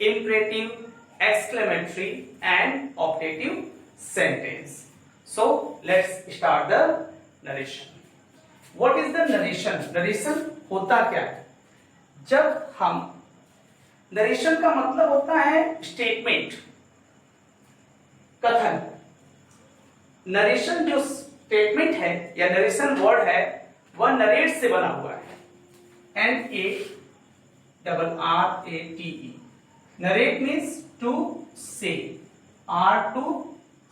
imperative, exclamatory and optative sentence. So let's start the narration. What is the narration? Narration होता क्या है? जब हम नरेशन का मतलब होता है स्टेटमेंट, कथन। नरेशन जो स्टेटमेंट है या नरेशन वर्ड है वह नरेट से बना हुआ है, NARRATE। नरेट मीन्स टू से, R टू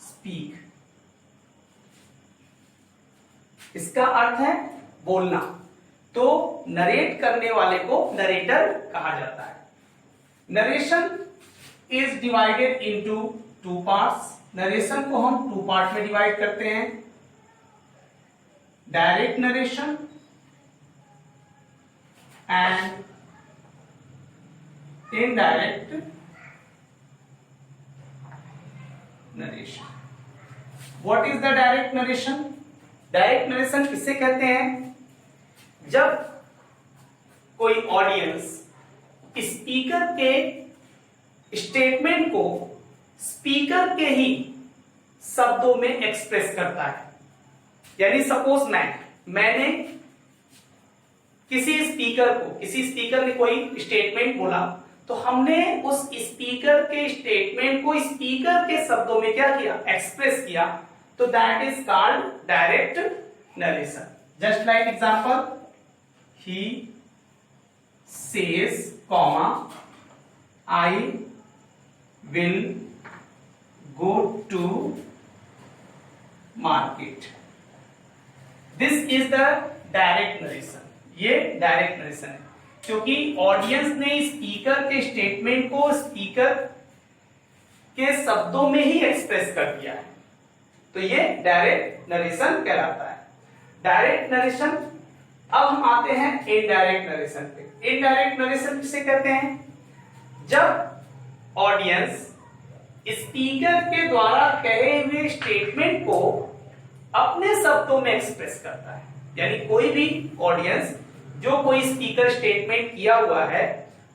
स्पीक। इसका अर्थ है बोलना, तो नरेट करने वाले को नरेटर कहा जाता है। Narration is divided into two parts. Narration को हम टू पार्ट में डिवाइड करते हैं, direct narration and indirect narration. What is the direct narration? Direct narration किसे कहते हैं? जब कोई ऑडियंस स्पीकर के स्टेटमेंट को स्पीकर के ही शब्दों में एक्सप्रेस करता है। यानी सपोज मैंने किसी स्पीकर ने कोई स्टेटमेंट बोला, तो हमने उस स्पीकर के स्टेटमेंट को स्पीकर के शब्दों में क्या किया? एक्सप्रेस किया। तो that is called direct narration. Just like example, he says comma I will go to market. This is the direct narration. ये डायरेक्ट नरेशन है क्योंकि ऑडियंस ने स्पीकर के स्टेटमेंट को स्पीकर के शब्दों में ही एक्सप्रेस कर दिया है, तो ये डायरेक्ट नरेशन कहलाता है। Direct narration. अब हम आते हैं इनडायरेक्ट नरेशन पे। इनडायरेक्ट नरेशन किसे कहते हैं? जब ऑडियंस स्पीकर के द्वारा कहे हुए स्टेटमेंट को अपने शब्दों में एक्सप्रेस करता है। यानी कोई भी ऑडियंस जो कोई स्पीकर स्टेटमेंट किया हुआ है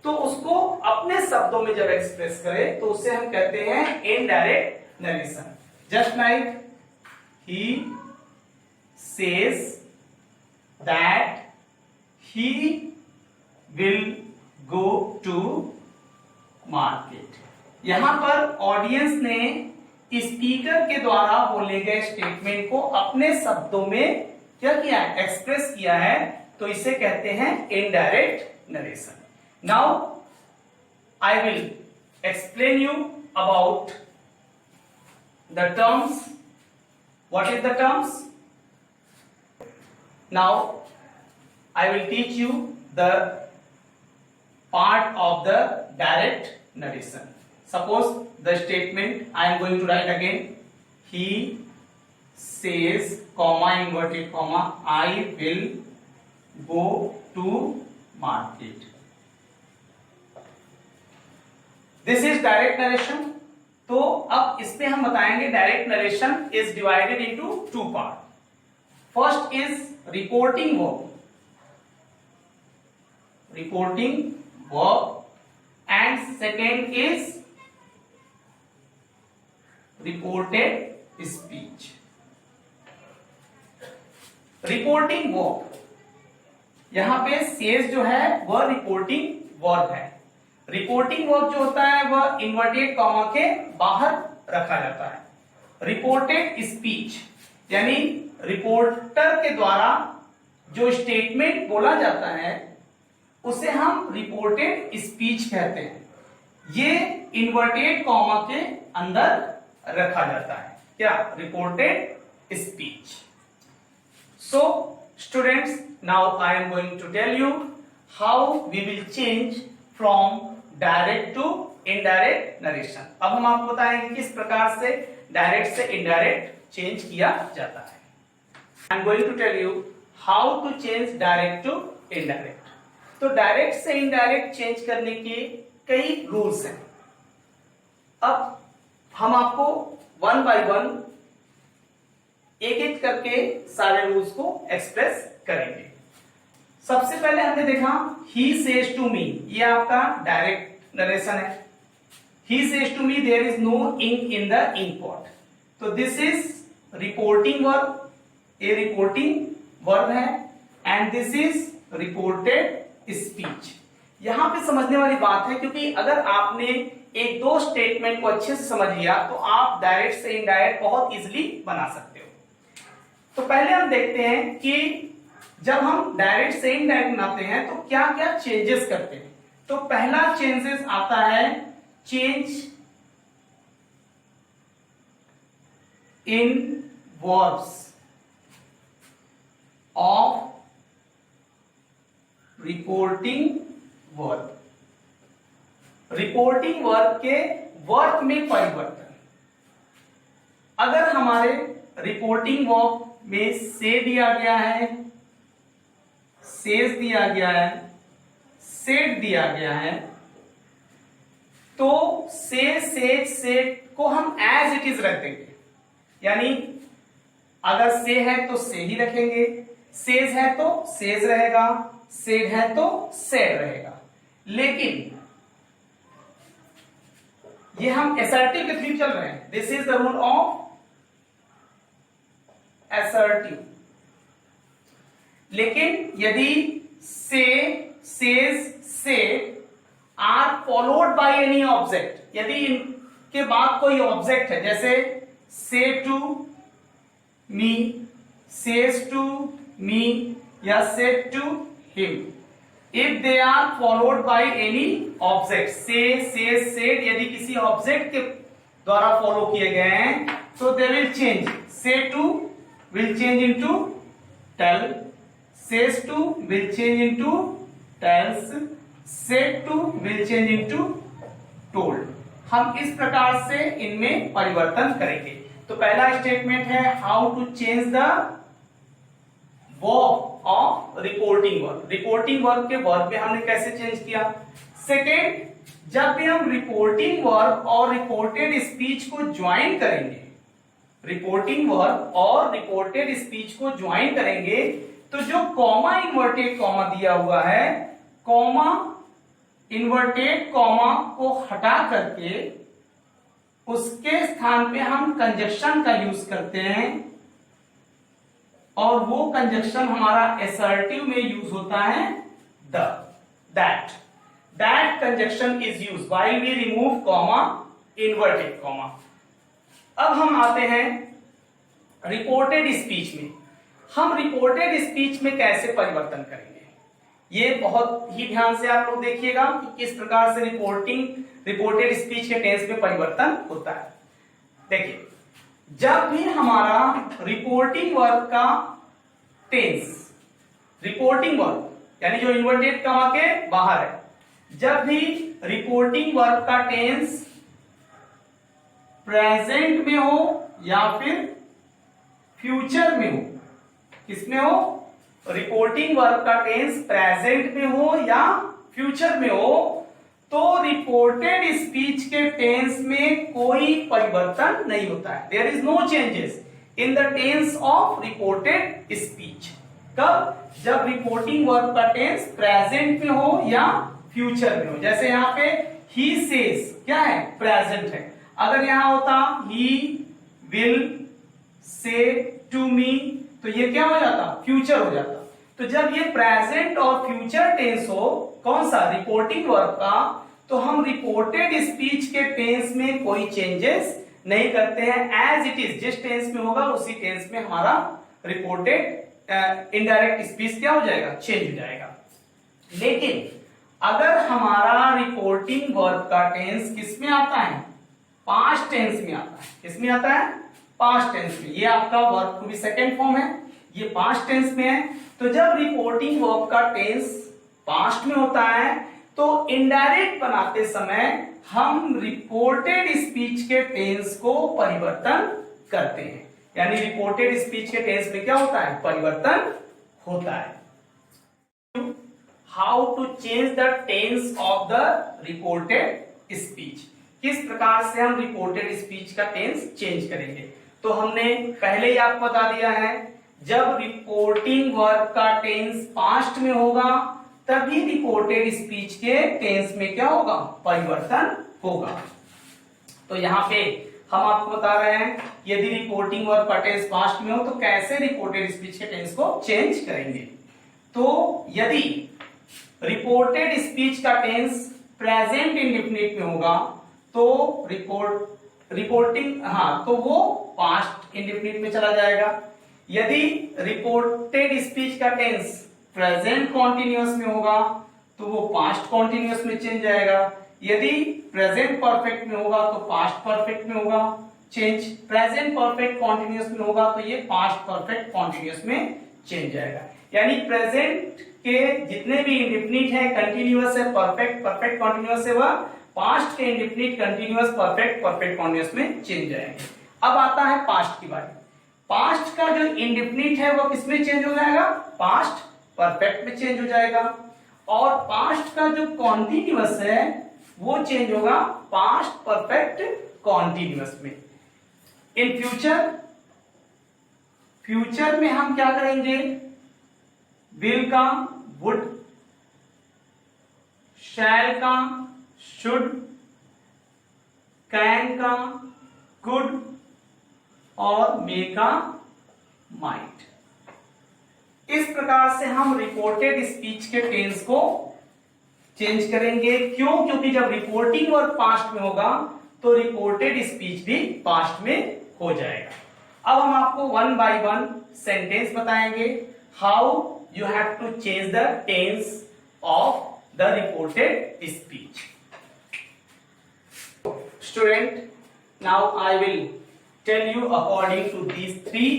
तो उसको अपने शब्दों में जब एक्सप्रेस करे तो उसे हम कहते हैं indirect narration. Just like he says that he will go to market। यहां पर ऑडियंस ने स्पीकर के द्वारा बोले गए स्टेटमेंट को अपने शब्दों में क्या किया है? एक्सप्रेस किया है, तो इसे कहते हैं indirect narration. Now I will explain you about the terms. What is the terms? Now I will teach you the part of the direct narration. Suppose the statement I am going to write again. He says, comma, inverted comma, I will go to market. This is direct narration. तो अब इसमें हम बताएंगे direct narration is divided into two part. First is reporting verb and second is reported speech. Reporting verb, यहां पे says जो है वह रिपोर्टिंग वर्ब है। रिपोर्टिंग वर्ब जो होता है वह इन्वर्टेड कॉमा के बाहर रखा जाता है। रिपोर्टेड स्पीच यानी रिपोर्टर के द्वारा जो स्टेटमेंट बोला जाता है उसे हम रिपोर्टेड स्पीच कहते हैं। ये इन्वर्टेड कॉमा के अंदर रखा जाता है। क्या? Reported speech. So students, now I am going to tell you how we will change from direct to indirect narration. अब हम आपको बताएंगे किस प्रकार से डायरेक्ट से इनडायरेक्ट चेंज किया जाता है। I am going to tell you how to change direct to indirect. तो डायरेक्ट से इनडायरेक्ट चेंज करने के कई रूल्स हैं। अब हम आपको वन बाय वन एक एक करके सारे रूल्स को एक्सप्रेस करेंगे। सबसे पहले हमने देखा ही सेज टू मी, ये आपका डायरेक्ट नरेशन है। he says to me there is no ink in the ink pot. तो this is reporting verb, a reporting verb है, and this is reported speech. यहां पे समझने वाली बात है, क्योंकि अगर आपने एक दो स्टेटमेंट को अच्छे से समझ लिया तो आप डायरेक्ट से इनडायरेक्ट बहुत इजीली बना सकते हो। तो पहले हम देखते हैं कि जब हम डायरेक्ट से इनडायरेक्ट बनाते हैं तो क्या क्या चेंजेस करते हैं। तो पहला चेंजेस आता है change in verbs of reporting verb. Reporting verb के वर्ब में परिवर्तन। अगर हमारे रिपोर्टिंग वर्ब में से दिया गया है, सेज दिया गया है, सेड दिया गया है, तो से, सेज, सेड को हम एज इट इज रख देंगे। यानी अगर से है तो से ही रखेंगे, सेज है तो सेज रहेगा, सेड है तो सेड रहेगा। लेकिन ये हम असर्टिव के थ्रू चल रहे हैं। This is the rule of assertive. लेकिन यदि say, says, said are followed by any object, यदि इनके बाद कोई ऑब्जेक्ट है, जैसे say to me, says to me या said to him, if they are followed by any object, say, says, said यदि किसी ऑब्जेक्ट के द्वारा फॉलो किए गए हैं तो they will change. Say to will change into tell, says to will change into tells, said to will change into told. हम इस प्रकार से इनमें परिवर्तन करेंगे। तो पहला स्टेटमेंट है how to change the verb of reporting verb. Reporting verb के वर्ब में हमने कैसे चेंज किया। सेकेंड, जब भी हम रिपोर्टिंग वर्ब और रिपोर्टेड स्पीच को ज्वाइन करेंगे, रिपोर्टिंग वर्ब और रिपोर्टेड स्पीच को ज्वाइन करेंगे, तो जो कॉमा इन्वर्टेड कॉमा दिया हुआ है, कॉमा इन्वर्टेड कॉमा को हटा करके उसके स्थान पे हम कंजक्शन का यूज करते हैं, और वो कंजक्शन हमारा असर्टिव में यूज होता है the, that. That conjunction is use while we remove comma, inverted comma. अब हम आते हैं रिपोर्टेड स्पीच में। हम रिपोर्टेड स्पीच में कैसे परिवर्तन करेंगे, ये बहुत ही ध्यान से आप लोग देखिएगा कि किस प्रकार से रिपोर्टेड स्पीच के टेंस में परिवर्तन होता है। देखिए, जब भी हमारा रिपोर्टिंग वर्ब का टेंस, रिपोर्टिंग वर्ब यानी जो इन्वर्टेड कॉमा के बाहर है, जब भी रिपोर्टिंग वर्ब का टेंस प्रेजेंट में हो या फिर फ्यूचर में हो, किसमें हो, रिपोर्टिंग वर्ब का टेंस प्रेजेंट में हो या फ्यूचर में हो, तो रिपोर्टेड स्पीच के टेंस में कोई परिवर्तन नहीं होता है। There is no changes in the tense of reported speech. कब, जब रिपोर्टिंग वर्ब का टेंस प्रेजेंट में हो या फ्यूचर में हो। जैसे यहां पे ही सेज क्या है, प्रेजेंट है। अगर यहां होता ही विल से टू मी, तो ये क्या हो जाता, फ्यूचर हो जाता। तो जब ये प्रेजेंट और फ्यूचर टेंस हो, कौन सा, रिपोर्टिंग वर्ब का, तो हम रिपोर्टेड स्पीच के टेंस में कोई चेंजेस नहीं करते हैं। एज इट इज, जिस टेंस में होगा उसी टेंस में हमारा रिपोर्टेड इनडायरेक्ट स्पीच क्या हो जाएगा, चेंज हो जाएगा। लेकिन अगर हमारा रिपोर्टिंग वर्ब का टेंस किसमें आता है, पास्ट टेंस में आता है। किसमें आता है, पास्ट टेंस में। ये आपका verb to be second form है, ये पास्ट टेंस में है। तो जब रिपोर्टिंग वर्ब का टेंस पास्ट में होता है तो इनडायरेक्ट बनाते समय हम रिपोर्टेड स्पीच के टेंस को परिवर्तन करते हैं। यानी रिपोर्टेड स्पीच के टेंस में क्या होता है, परिवर्तन होता है। How to change the tense of the reported speech, किस प्रकार से हम रिपोर्टेड स्पीच का टेंस चेंज करेंगे। तो हमने पहले ही आपको बता दिया है, जब रिपोर्टिंग वर्ब का टेंस पास्ट में होगा तभी रिपोर्टेड स्पीच के टेंस में क्या होगा, परिवर्तन होगा। तो यहाँ पे हम आपको बता रहे हैं यदि रिपोर्टिंग वर्ब का टेंस पास्ट में हो तो कैसे रिपोर्टेड स्पीच के टेंस को चेंज करेंगे। तो यदि रिपोर्टेड स्पीच का टेंस प्रेजेंट इंडेफिनिट में होगा तो रिपोर्टिंग तो वो पास्ट इंडेफिनिट में चला जाएगा। यदि रिपोर्टेड स्पीच का टेंस प्रेजेंट कॉन्टिन्यूअस में होगा तो वो पास्ट कॉन्टिन्यूअस में चेंज जाएगा। यदि प्रेजेंट परफेक्ट में होगा तो पास्ट परफेक्ट में होगा चेंज। प्रेजेंट परफेक्ट कॉन्टिन्यूअस में होगा तो ये पास्ट परफेक्ट कॉन्टिन्यूअस में चेंज जाएगा। यानी प्रेजेंट के जितने भी इंडेफिनिट है, कंटिन्यूअस है, परफेक्ट, परफेक्ट कॉन्टिन्यूअस है, वह पास्ट के indefinite, continuous, perfect, perfect continuous में चेंज जाएंगे। अब आता है पास्ट की बारी। पास्ट का जो इंडेफिनिट है वो किसमें चेंज हो जाएगा? पास्ट परफेक्ट में चेंज हो जाएगा। और पास्ट का जो कॉन्टिन्यूअस है वो चेंज होगा पास्ट परफेक्ट कॉन्टिन्यूअस में। इन फ्यूचर में हम क्या करेंगे? विल का वुड, शैल का शुड, कैन का कुड और मे का माइट। इस प्रकार से हम रिपोर्टेड स्पीच के टेंस को चेंज करेंगे। क्यों? क्योंकि जब रिपोर्टिंग वर्ब पास्ट में होगा तो रिपोर्टेड स्पीच भी पास्ट में हो जाएगा। अब हम आपको वन बाय वन सेंटेंस बताएंगे how you have to change the tense of the reported speech. Student, now I will tell you according to these three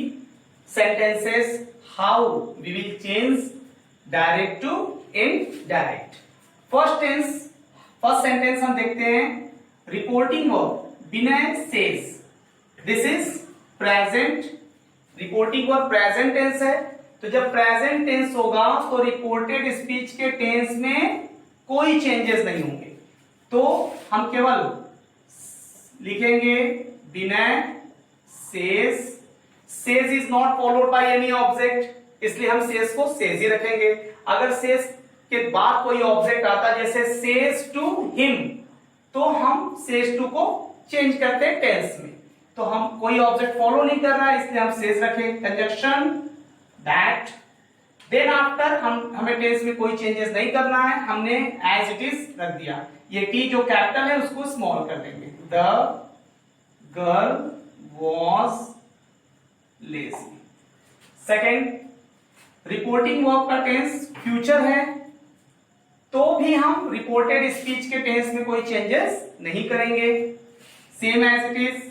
sentences how we will change direct to indirect. first sentence हम देखते हैं। reporting verb Vinay says, this is present, reporting verb present tense है। तो जब present tense होगा तो reported speech के tense में कोई changes नहीं होंगे। तो हम केवल लिखेंगे विनय says is not followed by any object, इसलिए हम says को says ही रखेंगे। अगर says के बाद कोई ऑब्जेक्ट आता जैसे says to him तो हम says to को चेंज करते हैं टेंस में। तो हम कोई ऑब्जेक्ट फॉलो नहीं कर रहा है इसलिए हम says रखें। कंजक्शन that, देन आफ्टर हमें टेंस में कोई चेंजेस नहीं करना है, हमने एज इट इज रख दिया। ये टी जो कैपिटल है उसको स्मॉल कर देंगे। The girl was lazy। Second, reporting verb का टेंस फ्यूचर है तो भी हम रिपोर्टेड स्पीच के टेंस में कोई चेंजेस नहीं करेंगे। Same as it is,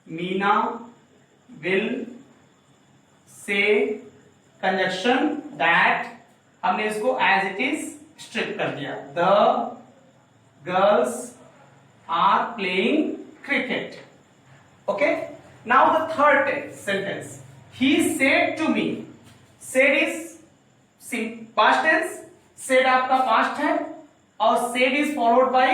Meena will say, conjunction that, हमने इसको एज इट इज स्ट्रिप कर दिया। The girls are playing cricket. Okay, now the third sentence, he said to me। said is past tense, said आपका past है और said is followed by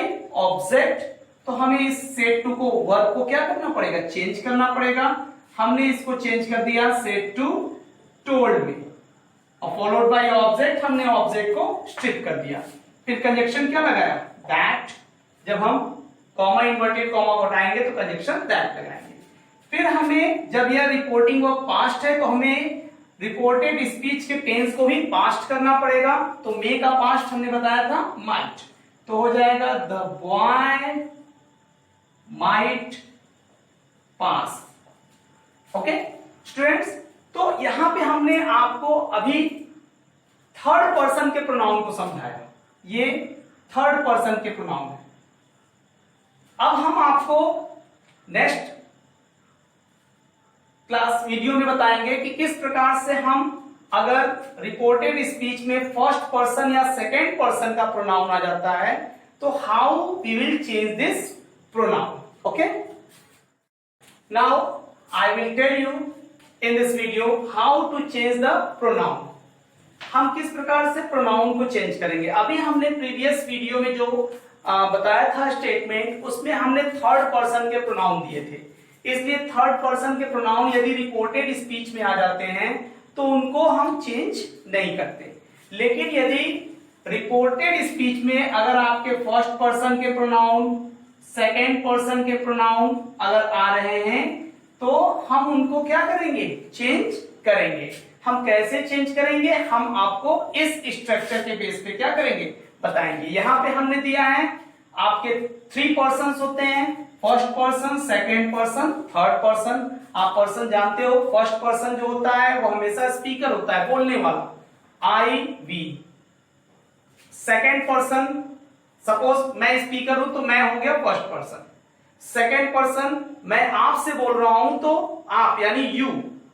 object, तो हमें इस said to को verb को क्या करना पड़ेगा? चेंज करना पड़ेगा। हमने इसको चेंज कर दिया said to told me और followed by object, हमने object को strip कर दिया। फिर कंजक्शन क्या लगाया? that। जब हम कॉमा इन्वर्टेड कॉमा को हटाएंगे तो कंजक्शन दैट लगाएंगे। फिर हमें जब यह रिपोर्टिंग वर्ब पास्ट है तो हमें रिपोर्टेड स्पीच के टेंस को भी पास्ट करना पड़ेगा। तो मे का पास्ट हमने बताया था माइट, तो हो जाएगा the boy might pass. Okay students, तो यहां पे हमने आपको अभी थर्ड पर्सन के प्रोनाउन को समझाया। ये थर्ड पर्सन के प्रोनाउन है। अब हम आपको नेक्स्ट क्लास वीडियो में बताएंगे कि किस प्रकार से हम अगर रिपोर्टेड स्पीच में फर्स्ट पर्सन या सेकेंड पर्सन का प्रोनाउन आ जाता है तो how we will change this pronoun. Okay, now I will tell you in this video how to change the pronoun. हम किस प्रकार से प्रोनाउन को चेंज करेंगे। अभी हमने प्रीवियस वीडियो में जो बताया था स्टेटमेंट, उसमें हमने थर्ड पर्सन के प्रोनाउन दिए थे। इसलिए थर्ड पर्सन के प्रोनाउन यदि रिपोर्टेड स्पीच में आ जाते हैं तो उनको हम चेंज नहीं करते। लेकिन यदि रिपोर्टेड स्पीच में अगर आपके फर्स्ट पर्सन के प्रोनाउन, सेकेंड पर्सन के प्रोनाउन अगर आ रहे हैं तो हम उनको क्या करेंगे, चेंज करेंगे। हम कैसे चेंज करेंगे, हम आपको इस स्ट्रक्चर के बेस पे क्या करेंगे, बताएंगे। यहां पे हमने दिया है आपके 3 पर्सन्स होते हैं, first person, second person, third person. आप पर्सन जानते हो, फर्स्ट पर्सन जो होता है वो हमेशा स्पीकर होता है, बोलने वाला, आई वी। सेकेंड पर्सन, सपोज मैं स्पीकर हूं तो मैं हो गया फर्स्ट पर्सन। सेकेंड पर्सन, मैं आपसे बोल रहा हूं तो आप यानी यू,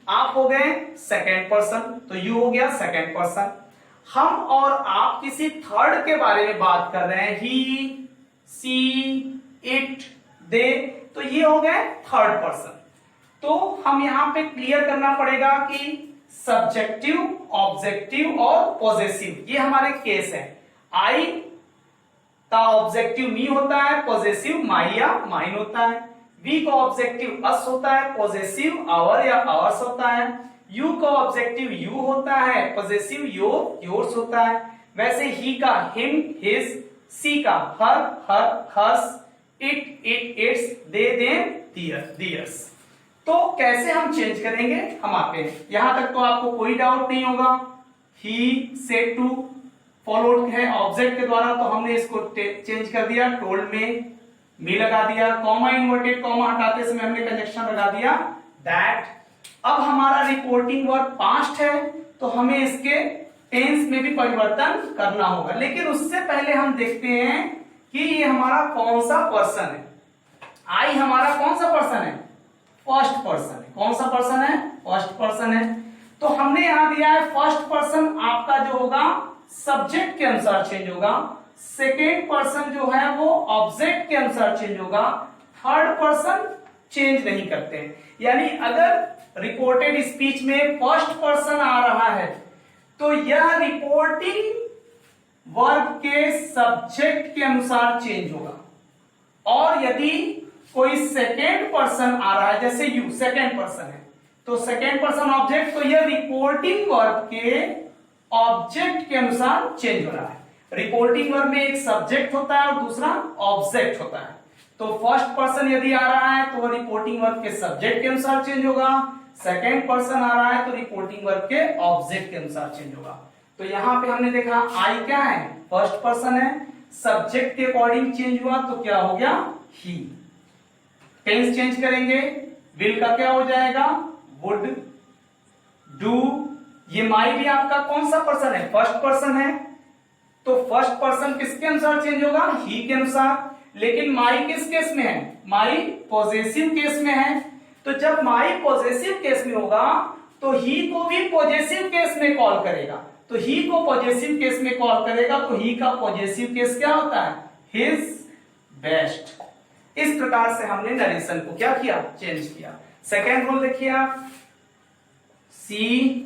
आप हो गए सेकेंड पर्सन, तो यू हो गया सेकेंड पर्सन। हम और आप किसी थर्ड के बारे में बात कर रहे हैं, ही, सी, इट, दे, तो ये हो गए थर्ड पर्सन। तो हम यहां पे क्लियर करना पड़ेगा कि सब्जेक्टिव, ऑब्जेक्टिव और पॉजेसिव, ये हमारे केस है। आई का ऑब्जेक्टिव मी होता है, पॉजेसिव माई या माइन होता है। वी का ऑब्जेक्टिव अस होता है, पॉजेसिव आवर या आवर्स होता है। यू का ऑब्जेक्टिव यू होता है, पॉजेसिव योर, योर्स होता है। वैसे ही का हिम, हिज, सी का her, hers, it, its, they, them, theirs. तो कैसे हम चेंज करेंगे, हम आते हैं। यहां तक तो आपको कोई डाउट नहीं होगा। ही, सेड टू फॉलोड है ऑब्जेक्ट के द्वारा, तो हमने इसको चेंज कर दिया, टोल्ड में मी लगा दिया, कॉमा इन्वर्टेड कॉमा हटाते समय हमने कंजक्शन लगा दिया दैट। अब हमारा रिपोर्टिंग वर्ब पास्ट है तो हमें इसके टेंस में भी परिवर्तन करना होगा, लेकिन उससे पहले हम देखते हैं कि ये हमारा कौन सा पर्सन है। आई हमारा कौन सा पर्सन है, फर्स्ट पर्सन है। कौन सा पर्सन है, फर्स्ट पर्सन है। तो हमने यहां दिया है फर्स्ट पर्सन आपका जो होगा सब्जेक्ट के अनुसार चेंज होगा, सेकेंड पर्सन जो है वो ऑब्जेक्ट के अनुसार चेंज होगा, थर्ड पर्सन चेंज नहीं करते हैं। यानी अगर रिपोर्टेड स्पीच में फर्स्ट पर्सन आ रहा है तो यह रिपोर्टिंग वर्ब के सब्जेक्ट के अनुसार चेंज होगा, और यदि कोई सेकेंड पर्सन आ रहा है जैसे यू सेकेंड पर्सन है तो सेकेंड पर्सन ऑब्जेक्ट, तो यह रिपोर्टिंग वर्ब के ऑब्जेक्ट के अनुसार चेंज हो रहा है। रिपोर्टिंग वर्ब में एक सब्जेक्ट होता है और दूसरा ऑब्जेक्ट होता है। तो फर्स्ट पर्सन यदि आ रहा है तो वह रिपोर्टिंग वर्ब के सब्जेक्ट के अनुसार चेंज होगा, सेकेंड पर्सन आ रहा है तो रिपोर्टिंग वर्ब के ऑब्जेक्ट के अनुसार चेंज होगा। तो यहां पे हमने देखा आई क्या है, फर्स्ट पर्सन है, सब्जेक्ट के अकॉर्डिंग चेंज हुआ तो क्या हो गया, ही। टेंस चेंज करेंगे, विल का क्या हो जाएगा, वुड, डू। ये माई भी आपका कौन सा पर्सन है, फर्स्ट पर्सन है, तो फर्स्ट पर्सन किसके अनुसार चेंज होगा, ही के अनुसार। लेकिन माई किस केस में है, माई पॉजेसिव केस में है। तो जब माई पॉजेसिव केस में होगा तो ही को भी पॉजेसिव केस में कॉल करेगा, तो ही को पॉजेसिव केस में कॉल करेगा तो ही का पॉजेसिव केस क्या होता है, हिज बेस्ट। इस प्रकार से हमने नरेशन को क्या किया, चेंज किया। सेकेंड रूल देखिए आप, सी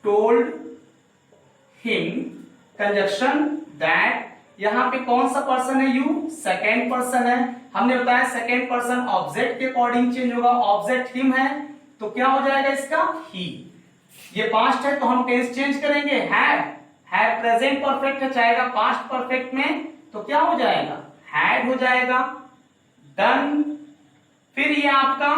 टोल्ड हिम, कंजक्शन दैट। यहां पे कौन सा पर्सन है, यू सेकेंड पर्सन है। हमने बताया सेकेंड पर्सन ऑब्जेक्ट के अकॉर्डिंग चेंज होगा, ऑब्जेक्ट हिम है तो क्या हो जाएगा इसका, ही। ये पास्ट है तो हम टेंस चेंज करेंगे, हैव प्रेजेंट परफेक्ट है, चाहेगा पास्ट परफेक्ट में तो क्या हो जाएगा, हैड हो जाएगा, डन। फिर ये आपका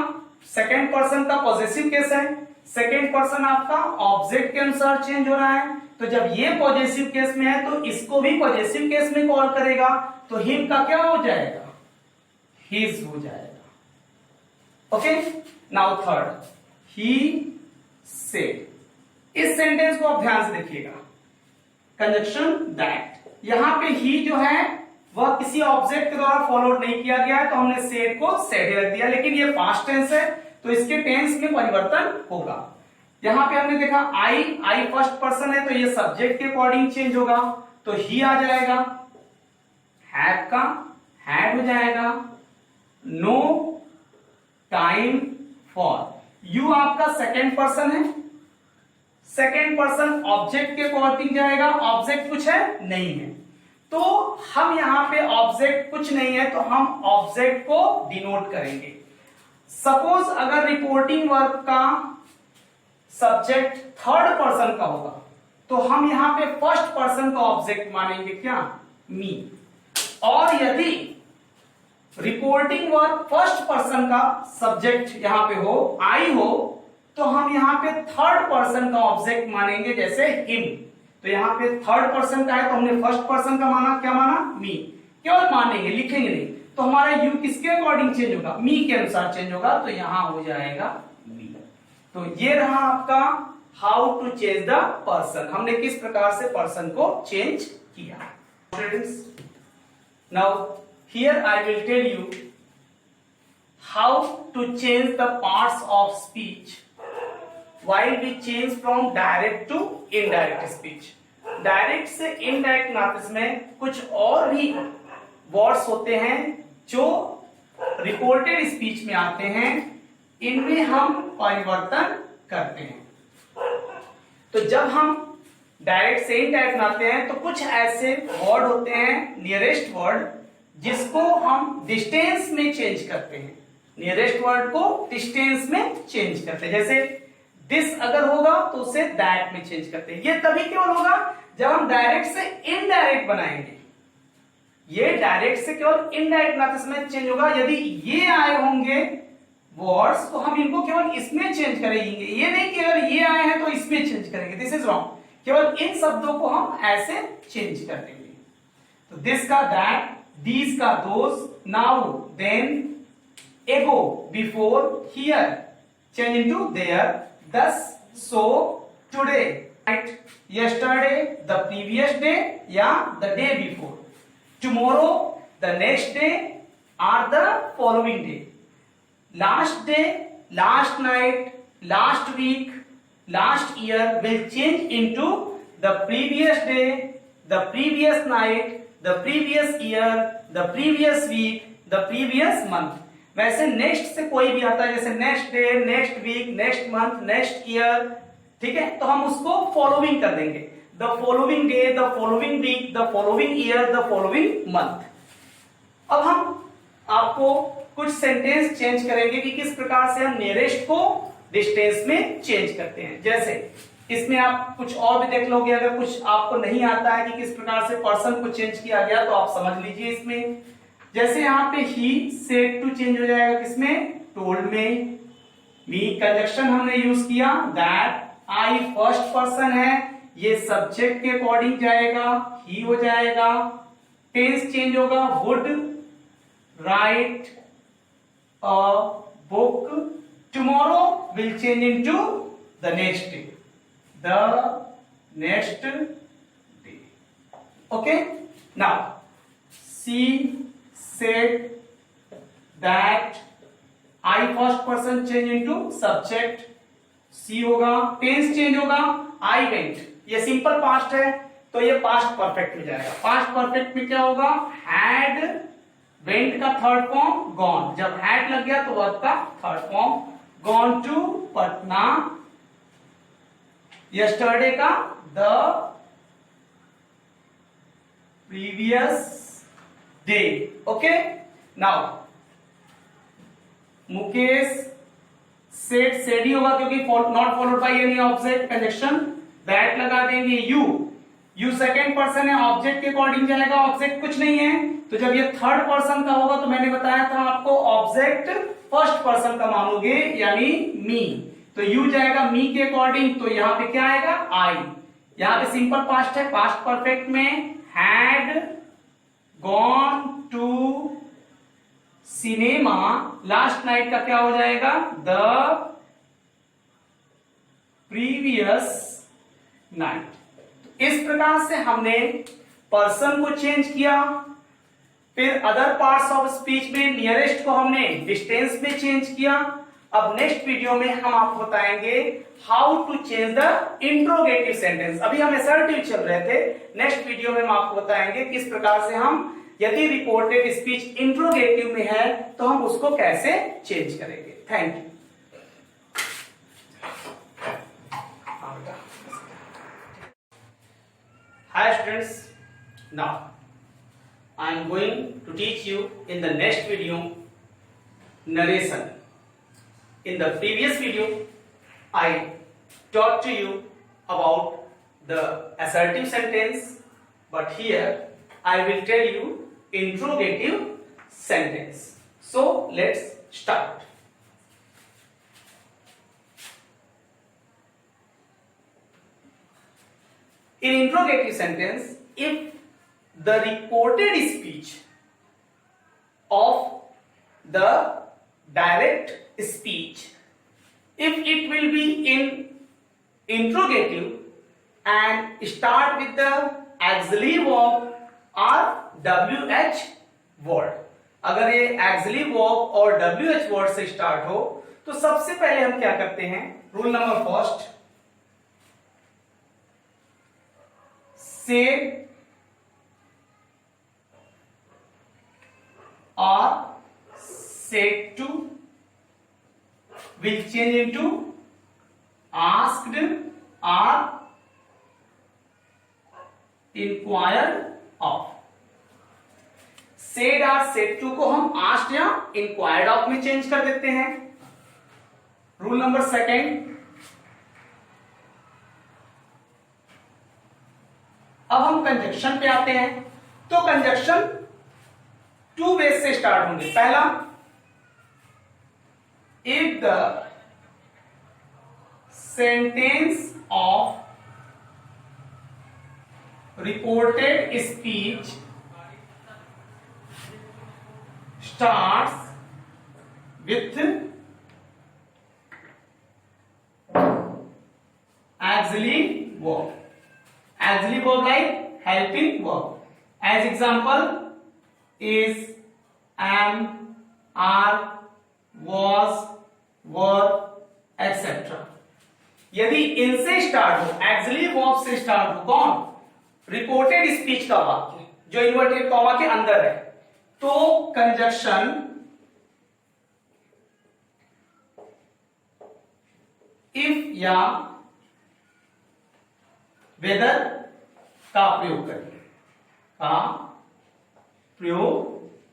सेकेंड पर्सन का पॉजेसिव केस है, सेकेंड पर्सन आपका ऑब्जेक्ट के अनुसार चेंज हो रहा है, तो जब ये पॉजेसिव केस में है तो इसको भी पॉजेसिव केस में कॉल करेगा, तो हिम का क्या हो जाएगा, हिज हो जाएगा। Okay, now third, he said. इस सेंटेंस को आप ध्यान से देखिएगा, कंजक्शन दैट। यहां पे ही जो है वह किसी ऑब्जेक्ट के द्वारा फॉलोड नहीं किया गया है तो हमने सेड को सेड रख दिया, लेकिन ये पास्ट टेंस है तो इसके टेंस में परिवर्तन होगा। यहां पे हमने देखा आई फर्स्ट पर्सन है तो ये सब्जेक्ट के अकॉर्डिंग चेंज होगा, तो ही आ जाएगा, हैव का हैड हो जाएगा, नो टाइम फॉर। यू आपका सेकेंड पर्सन है, सेकेंड पर्सन ऑब्जेक्ट के अकॉर्डिंग जाएगा, ऑब्जेक्ट कुछ है नहीं है, तो हम यहां पे ऑब्जेक्ट कुछ नहीं है तो हम ऑब्जेक्ट को डिनोट करेंगे। सपोज अगर रिपोर्टिंग वर्ब का सब्जेक्ट थर्ड पर्सन का होगा तो हम यहां पे फर्स्ट पर्सन का ऑब्जेक्ट मानेंगे क्या, मी। और यदि रिपोर्टिंग वर्ब फर्स्ट पर्सन का सब्जेक्ट यहां पे हो, आई हो, तो हम यहां पे थर्ड पर्सन का ऑब्जेक्ट मानेंगे, जैसे हिम। तो यहां पे थर्ड पर्सन का है तो हमने फर्स्ट पर्सन का माना, क्या माना, मी। केवल मानेंगे, लिखेंगे नहीं। तो हमारा यू किसके अकॉर्डिंग चेंज होगा, मी के अनुसार चेंज होगा, तो यहां हो जाएगा मी। तो ये रहा आपका how to change the person, हमने किस प्रकार से पर्सन को चेंज किया। Now here I will tell you how to change the parts of speech while we change from direct to indirect speech। Direct से इनडायरेक्ट नाते में कुछ और भी वर्ड्स होते हैं जो रिपोर्टेड स्पीच में आते हैं, इनमें हम परिवर्तन करते हैं। तो जब हम डायरेक्ट से इनडायरेक्ट नाते हैं तो कुछ ऐसे वर्ड होते हैं, नियरेस्ट वर्ड, जिसको हम डिस्टेंस में चेंज करते हैं। नियरेस्ट वर्ड को डिस्टेंस में चेंज करते हैं। जैसे दिस अगर होगा तो उसे दैट में चेंज करते हैं। ये तभी केवल होगा जब हम डायरेक्ट से इनडायरेक्ट बनाएंगे। ये डायरेक्ट से केवल इनडायरेक्ट नाते में चेंज होगा। यदि ये आए होंगे वर्ड्स तो हम इनको केवल इसमें चेंज करेंगे, ये नहीं कि अगर ये आए हैं तो इसमें चेंज करेंगे, दिस इज रॉन्ग। केवल इन शब्दों को हम ऐसे चेंज कर देंगे। तो दिस का दैट, दीज का दोस, नाउ, देन, एगो, before, here, change into their, thus, so, today, right, yesterday, the previous day, या the day before, tomorrow, the next day, or the following day, last day, last night, last week, last year will change into the previous day, the previous night, the previous year, the previous week, the previous month। वैसे next से कोई भी आता है, जैसे next day, next week, next month, next year, ठीक है, तो हम उसको फॉलोइंग कर देंगे, the following day, the following week, the following year, the following month. अब हम आपको कुछ सेंटेंस चेंज करेंगे कि किस प्रकार से हम नियरेस्ट को डिस्टेंस में चेंज करते हैं। जैसे इसमें आप कुछ और भी देख लोगे, अगर कुछ आपको नहीं आता है कि किस प्रकार से पर्सन को चेंज किया गया तो आप समझ लीजिए इसमें। जैसे यहां पे ही सेड टू चेंज हो जाएगा किसमें, टोल्ड में। मी कंजक्शन हमने यूज किया, दैट, आई फर्स्ट पर्सन है, ये सब्जेक्ट के अकॉर्डिंग जाएगा, ही हो जाएगा। टेंस चेंज होगा, would write a book, tomorrow will change into the next day, the next day. Okay, now see said that, I first person change into subject, C होगा, tense change होगा, I went, ये simple past है तो ये past perfect में जाएगा। Past perfect में क्या होगा, had, went का थर्ड फॉर्म gone, जब had लग गया तो वर्ब का third form, gone to Patna, yesterday का the previous day। okay, now Mukesh said, said he होगा क्योंकि not followed by any object, conjunction, that लगा देंगे। यू, यू सेकंड पर्सन है, ऑब्जेक्ट के अकॉर्डिंग जाएगा, ऑब्जेक्ट कुछ नहीं है। तो जब ये थर्ड पर्सन का होगा तो मैंने बताया था आपको ऑब्जेक्ट फर्स्ट पर्सन का मानोगे, यानी मी। तो यू जाएगा मी के अकॉर्डिंग, तो यहां पे क्या आएगा, आई। यहां पे सिंपल पास्ट है, पास्ट परफेक्ट में had gone to cinema, last night का क्या हो जाएगा, द प्रीवियस नाइट। इस प्रकार से हमने पर्सन को चेंज किया। फिर अदर पार्ट्स ऑफ स्पीच में नियरेस्ट को हमने डिस्टेंस में चेंज किया। अब नेक्स्ट वीडियो में हम आपको बताएंगे how to change the interrogative sentence. अभी हम असर्टिव चल रहे थे, नेक्स्ट वीडियो में हम आपको बताएंगे किस प्रकार से हम, यदि रिपोर्टेड स्पीच इंट्रोगेटिव में है तो हम उसको कैसे चेंज करेंगे। Thank you. Hi students, now I am going to teach you in the next video narration. In the previous video I taught to you about the assertive sentence, but here I will tell you interrogative sentence. So let's start. In interrogative sentence, if the reported speech of the direct speech, if it will be in interrogative and start with the auxiliary verb or WH word, अगर ये auxiliary verb और WH word से start हो तो सबसे पहले हम क्या करते हैं, rule number first, say or said to will change into asked or inquired of. said or said to को हम asked या inquired of में चेंज कर देते हैं. रूल नंबर सेकेंड, अब हम कंजक्शन पे आते हैं. तो कंजक्शन टू वेज से स्टार्ट होंगे. पहला, if the sentence of reported speech starts with auxiliary verb. Auxiliary verb like helping verb. As example, is, am, are, was, were, etc. यदि इनसे स्टार्ट हो, auxiliary verb से स्टार्ट हो, कौन? Reported speech का वाक्य जो इन्वर्टेड कॉमा के अंदर है, तो कंजक्शन इफ या वेदर का प्रयोग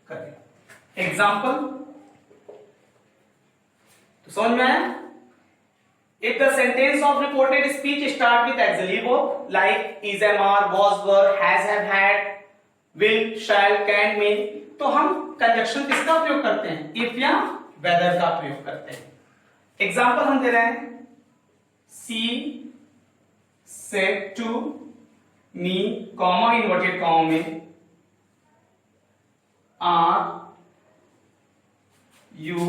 करें. एग्जाम्पल तो समझ में आया. If the sentence of reported speech start with auxiliary verb like is, am, are, was, were, has, have, had, will, shall, can, may, तो हम कंजक्शन किसका प्रयोग करते हैं? इफ या वेदर का प्रयोग करते हैं. एग्जाम्पल हम दे रहे हैं, सी said to me, comma inverted comma में, are you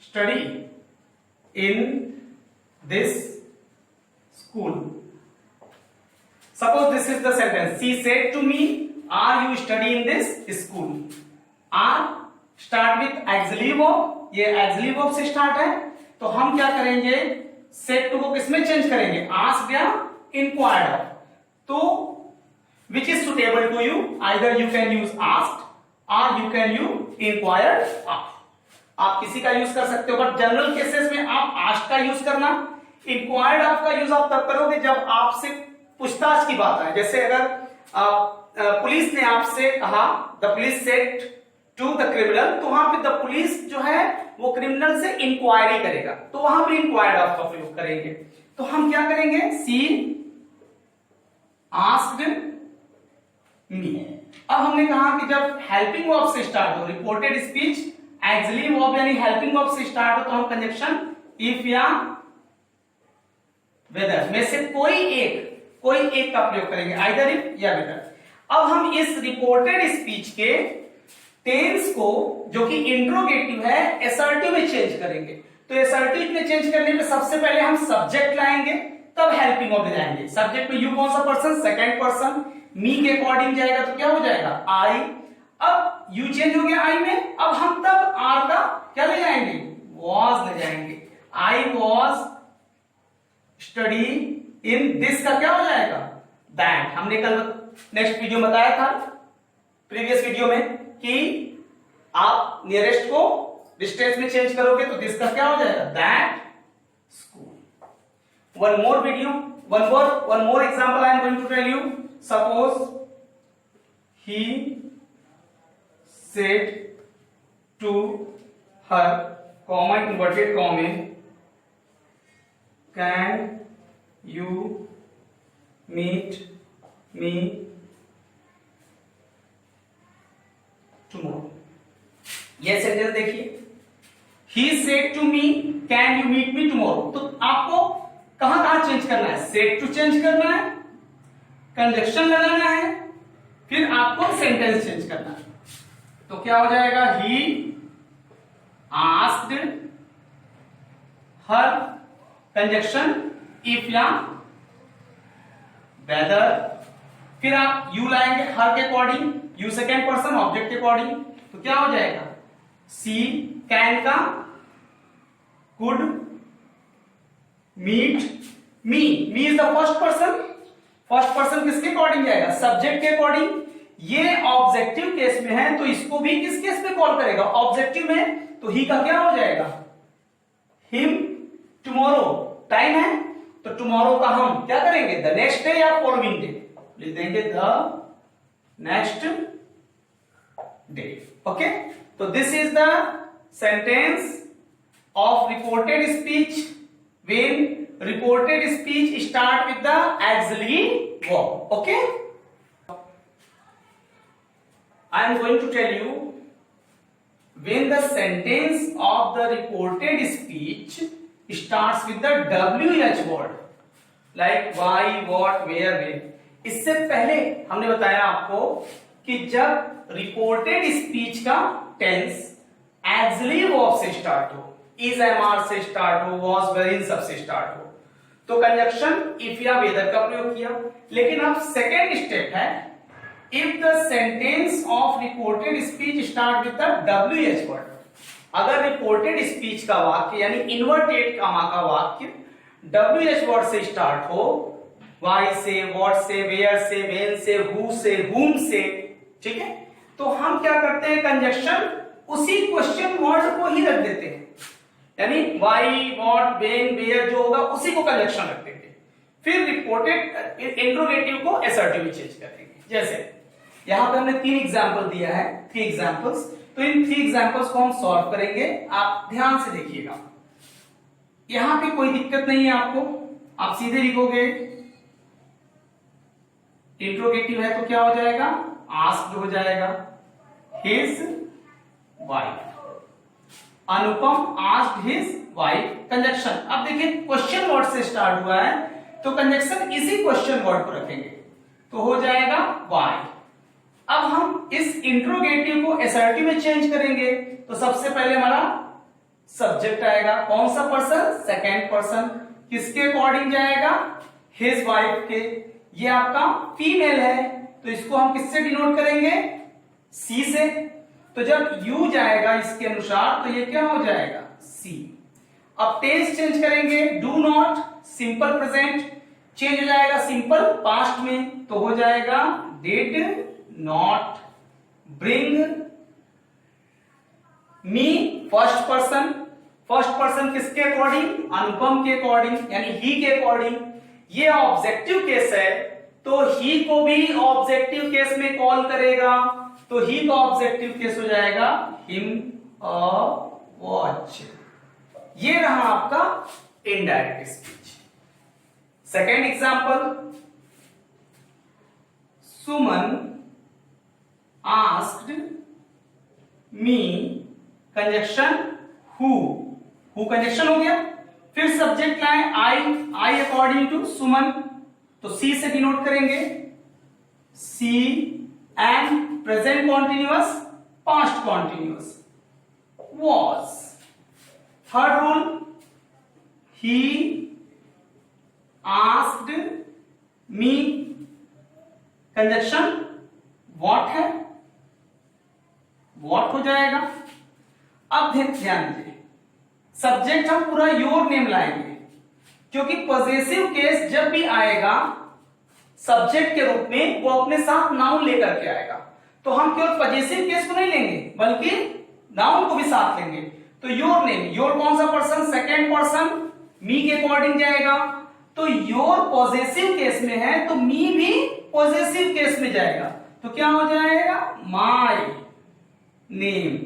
study in this school. Suppose this is the sentence, she said to me, are you study in this school. are start with auxiliary verb, ये auxiliary verb से start है, तो हम क्या करेंगे, set to को किसमें change करेंगे, आस्क्ड या इंक्वायर्ड ऑफ. तो which is suitable to you, either you can use asked और you can use inquired of. आप किसी का यूज कर सकते हो, बट जनरल केसेस में आप आस्क्ड का यूज करना, इंक्वायर्ड ऑफ का यूज आप तब करोगे जब आपसे पूछताछ की बात आए. जैसे अगर पुलिस ने आपसे कहा, the police said to the criminal, तो वहां पे द पुलिस जो है वो क्रिमिनल से इंक्वायरी करेगा, तो वहां पे इंक्वायर्ड ऑफ का प्रयोग करेंगे. तो हम क्या करेंगे, सी आस्क्ड मी. अब हमने कहा कि जब हेल्पिंग वर्ब से स्टार्ट हो, रिपोर्टेड स्पीच ऑक्सिलरी वर्ब यानी हेल्पिंग वर्ब से स्टार्ट हो, तो हम कंजक्शन इफ या वेदर में से कोई एक का प्रयोग करेंगे, आइदर इफ या वेदर. अब हम इस रिपोर्टेड स्पीच के टेंस को, जो कि इंट्रोगेटिव है, एसर्टिव में चेंज करेंगे. तो एसर्टिव में चेंज करने में सबसे पहले हम सब्जेक्ट लाएंगे, तब हेल्पिंग वर्ब जाएंगे. सब्जेक्ट में यू कौन सा पर्सन, सेकंड पर्सन, मी के अकॉर्डिंग जाएगा, तो क्या हो जाएगा, आई. अब यू चेंज हो गया आई में, अब हम तब आर का क्या ले जाएंगे, वॉज ले जाएंगे. I was study in this का क्या हो जाएगा, दैट. हमने कल नेक्स्ट वीडियो बताया था, प्रीवियस वीडियो में, कि आप नियरेस्ट को डिस्टेंस में चेंज करोगे तो दिस का क्या हो जाएगा, that school. One more video, one more example I am going to tell you. Suppose he said to her, comma inverted comma, can you meet me tomorrow. ये sentence देखिए, he said to me can you meet me tomorrow। तो आपको कहां कहां change करना है, said to change करना है, कंजक्शन लगाना है, फिर आपको सेंटेंस चेंज करना है। तो क्या हो जाएगा, he asked her, conjunction if या whether, फिर आप you लाएंगे her के according, you second person object के अकॉर्डिंग, तो क्या हो जाएगा, she can का could meet me, me is the first person, first person किसके अकॉर्डिंग जाएगा, सब्जेक्ट के अकॉर्डिंग। ये ऑब्जेक्टिव केस में है तो इसको भी किस केस में कॉल करेगा, ऑब्जेक्टिव में, तो ही का क्या हो जाएगा, हिम। टुमारो टाइम है तो टुमारो का हम क्या करेंगे, द नेक्स्ट डे या फॉलोइंग डे लिख देंगे, द नेक्स्ट डे। ओके, तो this is the sentence of reported speech when reported speech start with the auxiliary verb. Okay, I am going to tell you when the sentence of the reported speech starts with the WH word like why, what, where, when। इससे पहले हमने बताया आपको कि जब reported speech का tense auxiliary verb से start हो, इज एमआर से स्टार्ट हो, वॉज वर इन सब से स्टार्ट हो, तो कंजक्शन इफ या वेदर का प्रयोग किया। लेकिन अब सेकेंड स्टेप है, if the sentence of reported speech start with the WH word. अगर रिपोर्टेड स्पीच का वाक्य यानी इन्वर्टेड कामा का वाक्य WH वर्ड से स्टार्ट हो, वाई से, व्हाट से, वेयर से, व्हेन से, हु से, हुम से, ठीक है, तो हम क्या करते हैं, कंजक्शन उसी क्वेश्चन वर्ड को ही रख देते हैं, यानी वाई, व्हाट, व्हेन, वेयर जो होगा उसी को कंजक्शन रख देंगे, फिर रिपोर्टेड इंट्रोगेटिव को असर्टिव में चेंज कर देंगे। जैसे यहां पे हमने 3 एग्जांपल दिया है, 3 एग्जांपल्स, तो इन 3 एग्जांपल्स को हम सॉल्व करेंगे, आप ध्यान से देखिएगा। यहां पे कोई दिक्कत नहीं है आपको, आप सीधे लिखोगे, इंट्रोगेटिव है तो क्या हो जाएगा, आस्क्ड हो जाएगा, हिज वाइफ, अनुपम आस्क्ड हिज वाइफ, कंजक्शन। अब देखिए क्वेश्चन वर्ड से स्टार्ट हुआ है तो कंजक्शन इसी क्वेश्चन वर्ड को रखेंगे, तो हो जाएगा वाई। अब हम इस इंट्रोगेटिव को असर्टिव में चेंज करेंगे, तो सबसे पहले हमारा सब्जेक्ट आएगा, कौन सा पर्सन, सेकेंड पर्सन, किसके अकॉर्डिंग जाएगा, हिज वाइफ के। ये आपका फीमेल है तो इसको हम किससे डिनोट करेंगे, सी से। तो जब यू जाएगा इसके अनुसार तो ये क्या हो जाएगा, सी। अब टेंस चेंज करेंगे, do not simple present change हो जाएगा सिंपल पास्ट में, तो हो जाएगा did not bring me first person. First person किसके अकॉर्डिंग, अनुपम के अकॉर्डिंग यानी ही के अकॉर्डिंग। ये ऑब्जेक्टिव केस है तो ही को भी ऑब्जेक्टिव केस में कॉल करेगा, तो ही का ऑब्जेक्टिव केस हो जाएगा हिम अ वॉच। ये रहा आपका indirect speech. Second example, Suman asked me, conjunction who, who conjunction हो गया, फिर सब्जेक्ट लाए आई अकॉर्डिंग टू सुमन, तो सी से डिनोट करेंगे, she and present continuous past continuous was. Third rule, he asked me, conjunction what है, व्हाट हो जाएगा। अब ध्यान दीजिए, सब्जेक्ट हम पूरा योर नेम लाएंगे, क्योंकि पॉजेसिव केस जब भी आएगा सब्जेक्ट के रूप में वो अपने साथ नाउन लेकर के आएगा, तो हम केवल पॉजेसिव केस को नहीं लेंगे बल्कि नाउन को भी साथ लेंगे। तो योर नेम, योर कौन सा पर्सन, सेकेंड पर्सन, मी के अकॉर्डिंग जाएगा, तो योर पॉजेसिव केस में है तो मी भी पॉजेसिव केस में जाएगा, तो क्या हो जाएगा, माय नेम।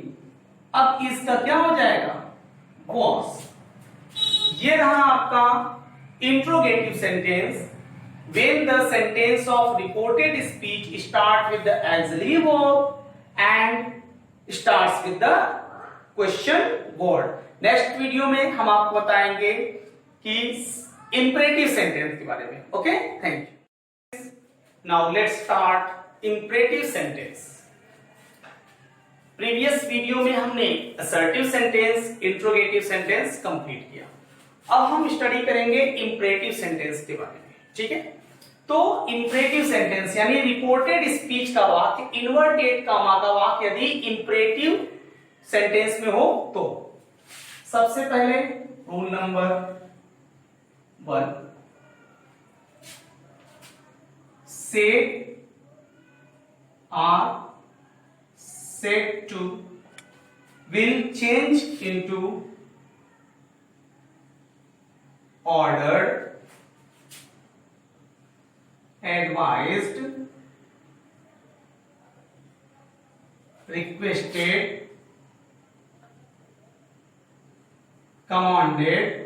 अब इसका क्या हो जाएगा, वॉज। ये रहा आपका interrogative sentence when the sentence of reported speech start with the auxiliary verb and starts with the question word. Next video में हम आपको बताएंगे कि इंपरेटिव सेंटेंस के बारे में। Okay, thank you. Now let's start imperative sentence. Previous video में हमने assertive sentence, interrogative sentence complete किया। अब हम स्टडी करेंगे इंपरेटिव सेंटेंस के बारे में। ठीक है, तो इंपरेटिव सेंटेंस यानी रिपोर्टेड स्पीच का वाक्य, इन्वर्टेड कॉमा का वाक्य यदि इंपरेटिव सेंटेंस में हो तो सबसे पहले rule number 1, said, are, said to will change into ordered, advised, requested, commanded,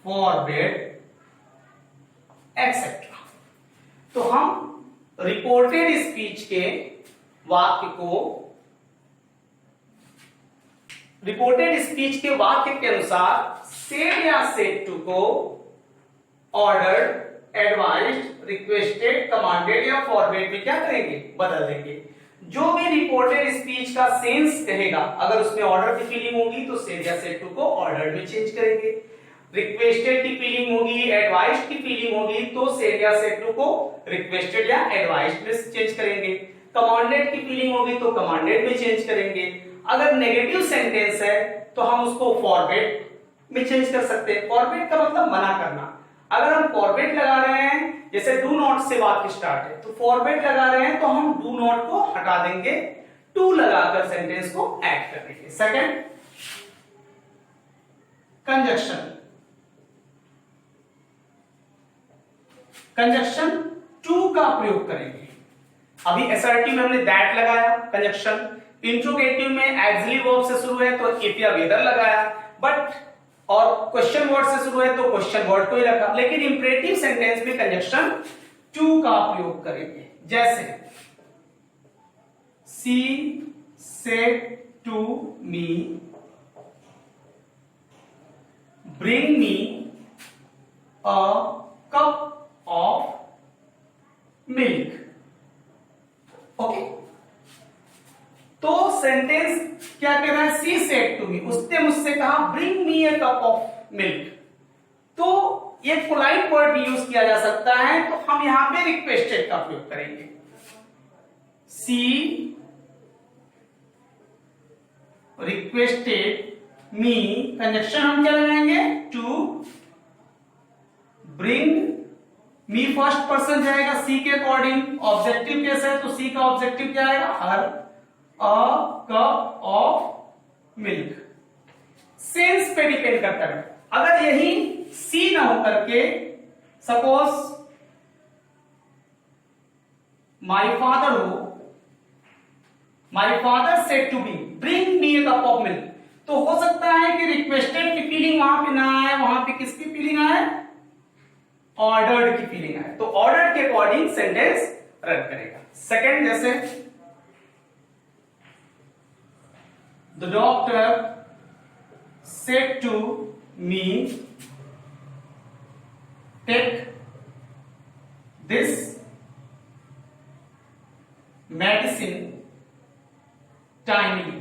forbade, etcetera. तो हम रिपोर्टेड स्पीच के वाक्य को, रिपोर्टेड स्पीच के वाक्य के अनुसार सेड या सेड टू को ऑर्डर्ड, एडवाइज्ड, रिक्वेस्टेड, कमांडेड या फॉरवर्ड में क्या करेंगे, बदल देंगे। जो भी रिपोर्टेड स्पीच का सेंस कहेगा, अगर उसमें ऑर्डर की फीलिंग होगी तो सेड या सेड टू को ऑर्डर्ड में चेंज करेंगे। रिक्वेस्टेड की फीलिंग होगी, एडवाइज्ड की फीलिंग होगी तो सेड या सेड टू को रिक्वेस्टेड या एडवाइज्ड में चेंज करेंगे। कमांडेड की फीलिंग होगी तो कमांडेड में चेंज करेंगे। अगर नेगेटिव सेंटेंस है तो हम उसको फॉरवर्ड में चेंज कर सकते हैं। फॉरवर्ड का मतलब मना करना। अगर हम फॉरवर्ड लगा रहे हैं, जैसे डू नॉट से वाक्य स्टार्ट है, तो फॉरवर्ड लगा रहे हैं तो हम डू नॉट को हटा देंगे, टू लगाकर सेंटेंस को ऐड कर देंगे। Second, conjunction. कंजक्शन टू का प्रयोग करेंगे। अभी असर्टिव में हमने दैट लगाया कंजक्शन, इंट्रोगेटिव में एक्सिलरी वर्ब से शुरू है तो इफ या वेदर लगाया, बट और क्वेश्चन वर्ड से शुरू है तो क्वेश्चन वर्ड को ही रखा। लेकिन इंपरेटिव सेंटेंस में कंजक्शन टू का प्रयोग करेंगे। जैसे she said to me, bring me a cup of milk. Okay, तो सेंटेंस क्या कह रहा है, सी सेड टू मी, उसने मुझसे कहा bring me a cup of milk. तो ये पोलाइट वर्ड भी यूज किया जा सकता है, तो हम यहां पे रिक्वेस्टेड का प्रयोग करेंगे। सी रिक्वेस्टेड मी, कंजक्शन हम क्या लगाएंगे, to, bring me first person जाएगा सी के अकॉर्डिंग, ऑब्जेक्टिव केस है तो सी का ऑब्जेक्टिव क्या आएगा, her, a cup of milk. Sense पे डिपेंड करता है। अगर यही सी ना होकर के सपोज माय फादर हो, my father said to me bring me a cup of milk, तो हो सकता है कि रिक्वेस्टेड की फीलिंग वहां पे ना आए, वहां पे किसकी फीलिंग आए, ऑर्डर्ड की फीलिंग आए। तो ऑर्डर के अकॉर्डिंग सेंटेंस रन करेगा। सेकंड, जैसे the doctor said to me take this medicine timely.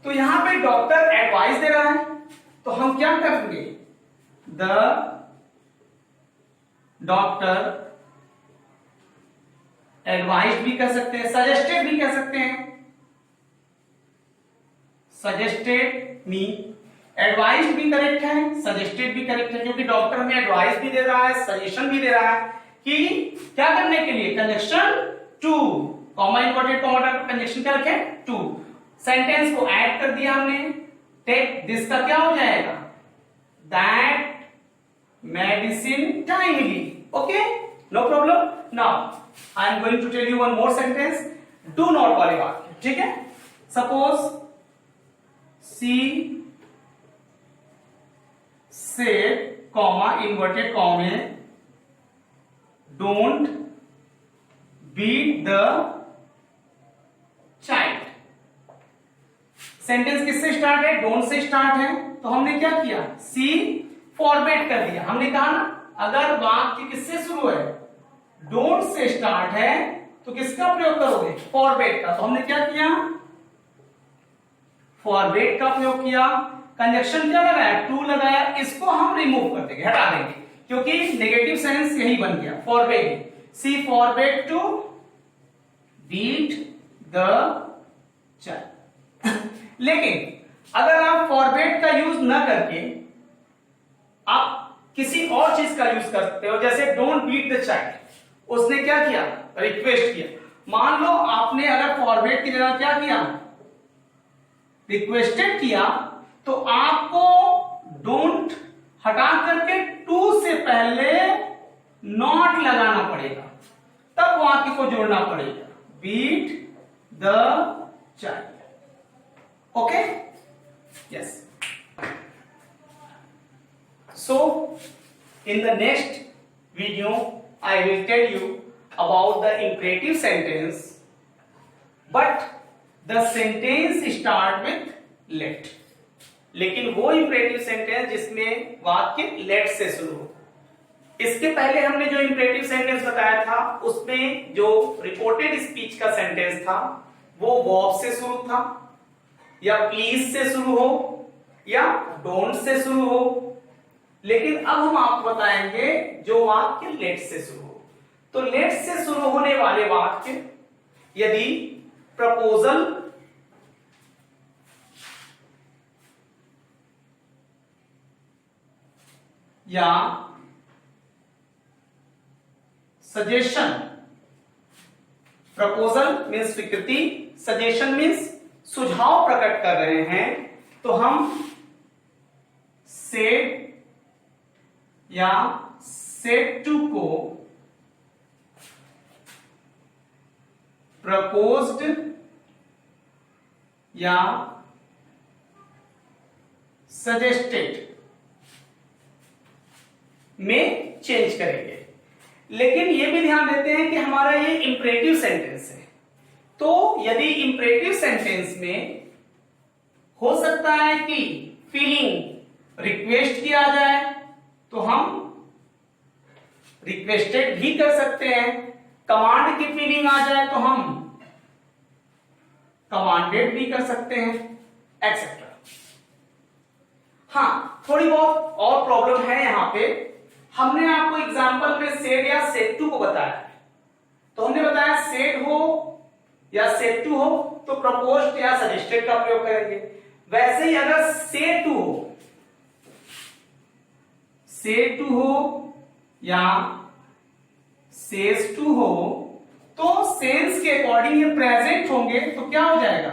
तो यहां पे डॉक्टर एडवाइस दे रहा है तो हम क्या करेंगे, द डॉक्टर एडवाइस भी कर सकते हैं, सजेस्टेड भी कह सकते हैं, सजेस्टेड मी। एडवाइस भी करेक्ट है, सजेस्टेड भी करेक्ट है, क्योंकि डॉक्टर हमें एडवाइस भी दे रहा है, सजेशन भी दे रहा है कि क्या करने के लिए, conjunction to, comma inverted comma का कंजक्शन क्या रखे, टू। सेंटेंस को ऐड कर दिया हमने, टेक दिस का क्या हो जाएगा, that medicine timely. Okay, no problem. Now I am going to tell you one more sentence, do not वाले वाक्य। ठीक है, suppose she said comma inverted comma में don't beat the child. Sentence किससे स्टार्ट है? डोंट से start है, तो हमने क्या किया? सी फॉरबेट कर दिया। हमने कहा ना अगर वाक्य किससे शुरू है? डोंट से स्टार्ट है तो किसका प्रयोग करोगे? फॉरबेट का। तो हमने क्या किया? फॉरबेट का प्रयोग किया। कंजक्शन क्या लगाया? टू लगाया। इसको हम रिमूव कर देंगे, हटा देंगे, क्योंकि नेगेटिव सेंस यही बन गया फॉरबेट। सी फॉरबेट टू बीट द चाइल्ड। लेकिन अगर आप फॉरबेट का यूज न करके आप किसी और चीज का यूज करते हो, जैसे डोंट बीट द चाइल्ड, उसने क्या किया? रिक्वेस्ट किया। मान लो आपने अगर फॉरबेट की जगह क्या किया? रिक्वेस्टेड किया, तो आपको डोंट हटा करके टू से पहले नॉट लगाना पड़ेगा, तब वाक्य को जोड़ना पड़ेगा। Beat the child. Okay, yes. So, in the next video, I will tell you about the imperative sentence, but the sentence start with let. लेकिन वो imperative sentence जिसमें वाक्य let से शुरू हो। इसके पहले हमने जो imperative sentence बताया था, उसमें जो reported speech का sentence था, वो verb से शुरू था, या please से शुरू हो, या don't से शुरू हो। लेकिन अब हम आपको बताएंगे जो वाक्य लेट से शुरू हो। तो लेट से शुरू होने वाले वाक्य यदि प्रपोजल या सजेशन, प्रपोजल मीन्स स्वीकृति, सजेशन मीन्स सुझाव प्रकट कर रहे हैं, तो हम सेड या सेड टू को प्रपोज्ड या सजेस्टेड में चेंज करेंगे। लेकिन यह भी ध्यान देते हैं कि हमारा ये इंपरेटिव सेंटेंस है, तो यदि इंपरेटिव सेंटेंस में हो सकता है कि फीलिंग रिक्वेस्ट किया जाए, तो हम रिक्वेस्टेड भी कर सकते हैं। कमांड की फीलिंग आ जाए तो हम कमांडेड भी कर सकते हैं, एक्सेट्रा। हाँ, थोड़ी बहुत और प्रॉब्लम है यहां पे। हमने आपको एग्जांपल में सेड या सेड टू को बताया, तो हमने बताया सेड हो या सेड टू हो तो प्रपोज्ड या सजेस्टेड का प्रयोग करेंगे। वैसे ही अगर सेड टू हो, सेड टू हो या सेज टू हो, तो सेंस के अकॉर्डिंग ये प्रेजेंट होंगे, तो क्या हो जाएगा?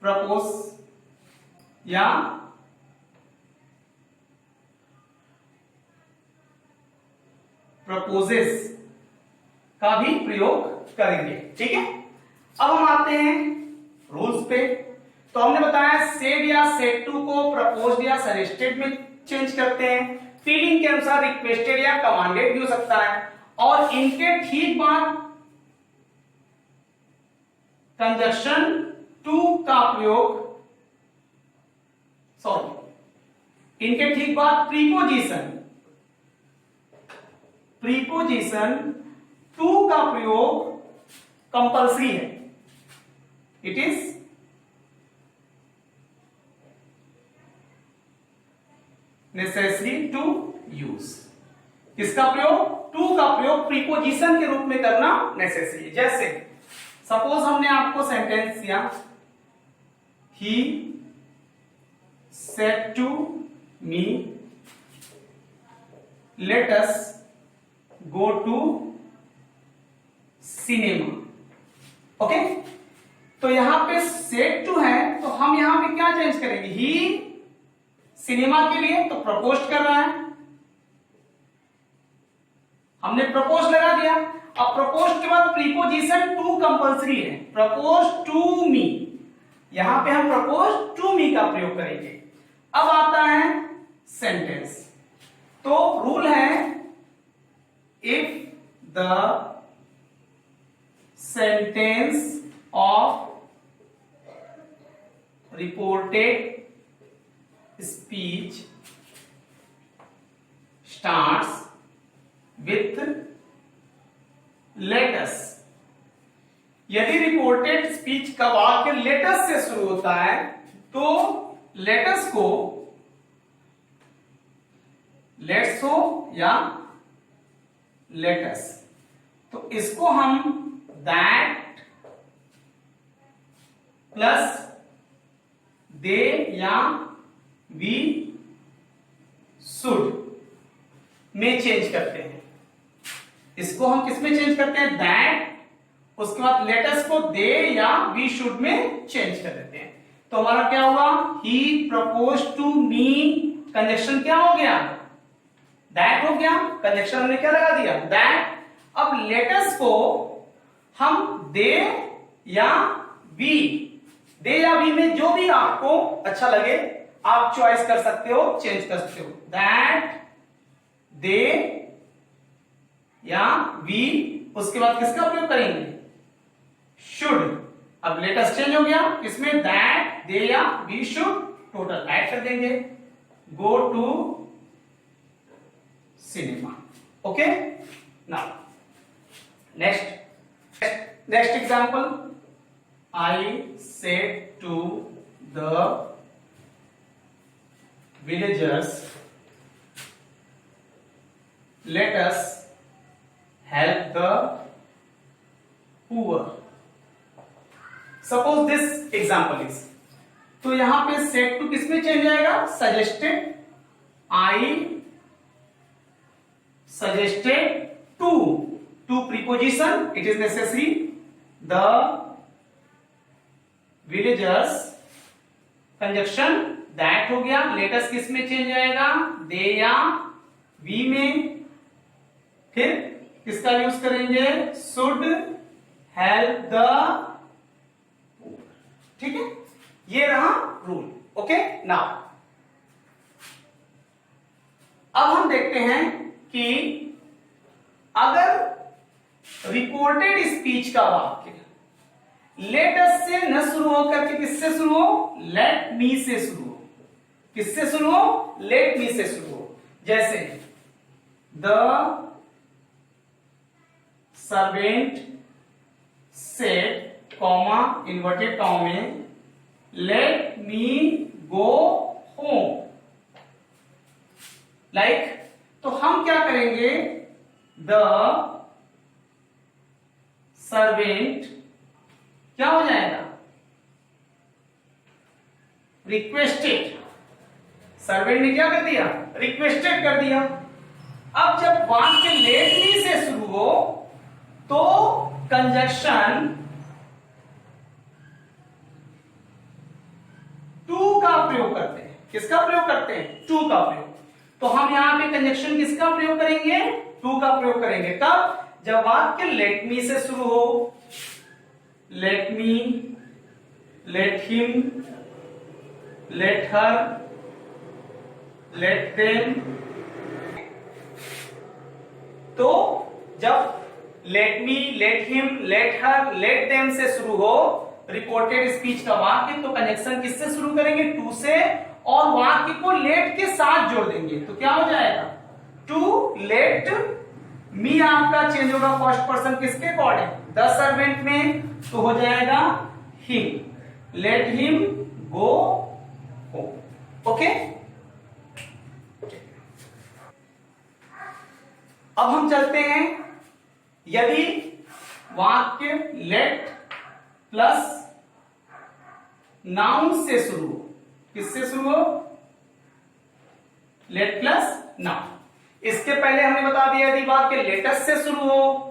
प्रपोज या प्रपोजेस का भी प्रयोग करेंगे। ठीक है, अब हम आते हैं रूल्स पे। तो हमने बताया सेड या सेड टू को प्रपोज्ड या सजेस्टेड में चेंज करते हैं। फीलिंग के अनुसार रिक्वेस्टेड या कमांडेड भी हो सकता है, और इनके ठीक बाद कंजक्शन टू का प्रयोग, इनके ठीक बाद प्रीपोजिशन टू का प्रयोग कंपल्सरी है। It is necessary to use. किसका प्रयोग? टू का प्रयोग प्रीपोजिशन के रूप में करना नेसेसरी है। जैसे सपोज हमने आपको सेंटेंस दिया, he said to me let us go to cinema. Okay, तो यहां पे सेड टू है, तो हम यहां पे क्या चेंज करेंगे? ही सिनेमा के लिए तो प्रपोज कर रहा है, हमने प्रपोज लगा दिया। अब प्रपोज के बाद प्रीपोजिशन टू कंपल्सरी है, प्रपोज टू मी, यहां पे हम प्रपोज टू मी का प्रयोग करेंगे। अब आता है सेंटेंस। तो रूल है, if the sentence of reported speech starts with let us। यदि रिपोर्टेड स्पीच का वाक्य लेटस से शुरू होता है तो लेटस को लेट्स हो या लेटस, तो इसको हम दैट प्लस दे या वी शुड में चेंज करते हैं। इसको हम किस में चेंज करते हैं? दैट, उसके बाद लेटस को दे या वी शुड में चेंज कर देते हैं। तो हमारा क्या हुआ? ही प्रपोज टू मी, कंजक्शन क्या हो गया? दैट हो गया। कंजक्शन हमने क्या लगा दिया? दैट। अब लेटस को हम दे या वी, दे या वी में जो भी आपको अच्छा लगे आप चॉइस कर सकते हो, चेंज कर सकते हो। दैट, दे या वी, उसके बाद किसका प्रयोग करेंगे? शुड। अब लेटेस्ट चेंज हो गया, इसमें दैट, दे या वी शुड टोटल ऐड कर देंगे। Go to cinema. Okay, now next example. I said to the villagers, let us help the poor। Suppose this example is, तो यहां पे सेट टू किसमें चेंज आएगा? Suggested. I suggested to, to preposition, it is necessary. The villagers, conjunction that हो गया। Latest किस में चेंज आएगा? दे या वी में। फिर किसका यूज करेंगे? Should help the poor. ठीक है, ये रहा रूल। ओके, नाउ अब हम देखते हैं कि अगर रिपोर्टेड स्पीच का वाक्य लेट अस से न शुरू हो करके किससे शुरू हो? लेट मी से शुरू हो। किससे शुरू हो? लेट मी से शुरू हो। जैसे the servant said, comma inverted comma में, let me go home. Like, तो हम क्या करेंगे? द सर्वेंट क्या हो जाएगा? रिक्वेस्टेड। सर्वेंट ने क्या कर दिया? रिक्वेस्टेड कर दिया। अब जब वाक्य लेट मी से शुरू हो तो कंजक्शन टू का प्रयोग करते हैं। किसका प्रयोग करते हैं? टू का प्रयोग। तो हम यहां पे कंजक्शन किसका प्रयोग करेंगे? टू का प्रयोग करेंगे। कब? जब वाक्य लेट मी से शुरू हो। Let me, let him, let her, let them. तो जब let me, let him, let her, let them से शुरू हो रिपोर्टेड स्पीच का वाक्य, तो कंजक्शन किससे शुरू करेंगे? टू से, और वाक्य को लेट के साथ जोड़ देंगे। तो क्या हो जाएगा? टू लेट मी आपका चेंज होगा फर्स्ट पर्सन किसके अकॉर्डिंग? द सर्वेंट में, तो हो जाएगा him. Let him go home. Okay, अब हम चलते हैं, यदि वाक्य लेट प्लस नाउन से शुरू हो। किससे शुरू हो? Late plus noun. इसके पहले हमने बता दिया यदि वाक्य लेटेस्ट से शुरू हो,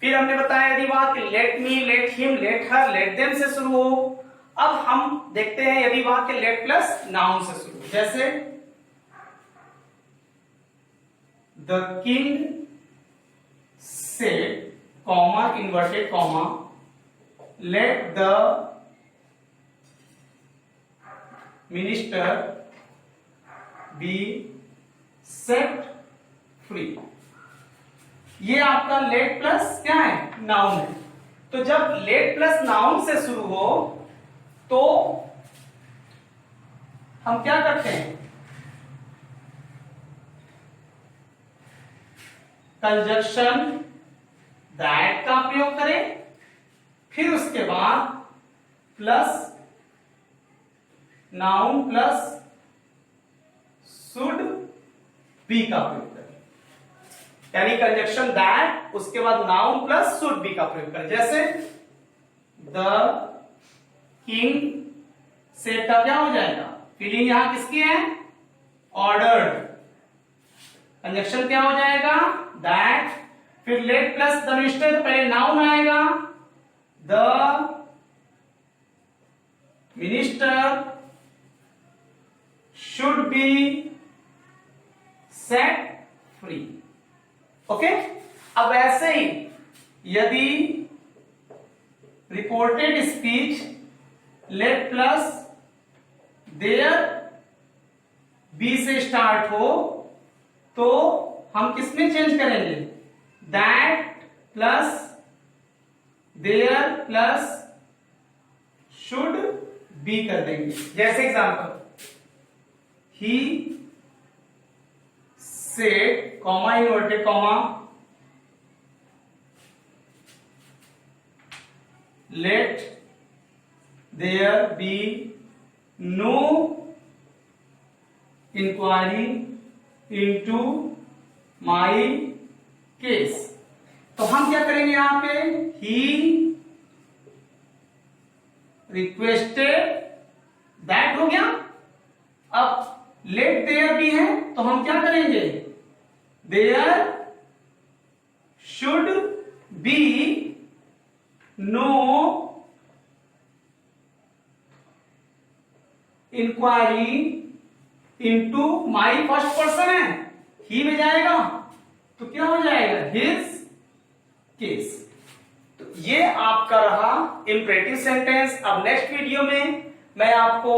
फिर हमने बताया यदि वाक्य let me, let him, let her, let them से शुरू हो। अब हम देखते हैं यदि वाक्य लेट प्लस नाउन से शुरू हो। जैसे the king said, comma inverted comma, let the minister be set free। ये आपका लेट प्लस क्या है, नाउन है। तो जब लेट प्लस नाउन से शुरू हो तो हम क्या करते हैं, कंजक्शन दैट का प्रयोग करें, फिर उसके बाद plus noun plus should B का प्रयोग करें, यानी कंजक्शन दैट उसके बाद नाउन प्लस शुड बी का प्रयोग करें। जैसे द किंग से का क्या हो जाएगा, फीलिंग यहां किसकी है, ऑर्डर्ड, कंजक्शन क्या हो जाएगा, दैट, फिर लेट प्लस द मिनिस्टर, पहले नाउन आएगा, the minister should be set free. Okay, अब ऐसे ही यदि reported speech let plus there be से स्टार्ट हो तो हम किसमें चेंज करेंगे, that plus there plus should be कर देंगे। जैसे example, he said, comma inverted comma, let there be no inquiry into my case. तो हम क्या करेंगे यहां पे, ही रिक्वेस्टेड दैट हो गया। अब लेट देयर भी है तो हम क्या करेंगे, there should be no inquiry into my, first person है, ही में जाएगा तो क्या हो जाएगा, हिज केस। तो ये आपका रहा इंपरेटिव सेंटेंस। अब नेक्स्ट वीडियो में मैं आपको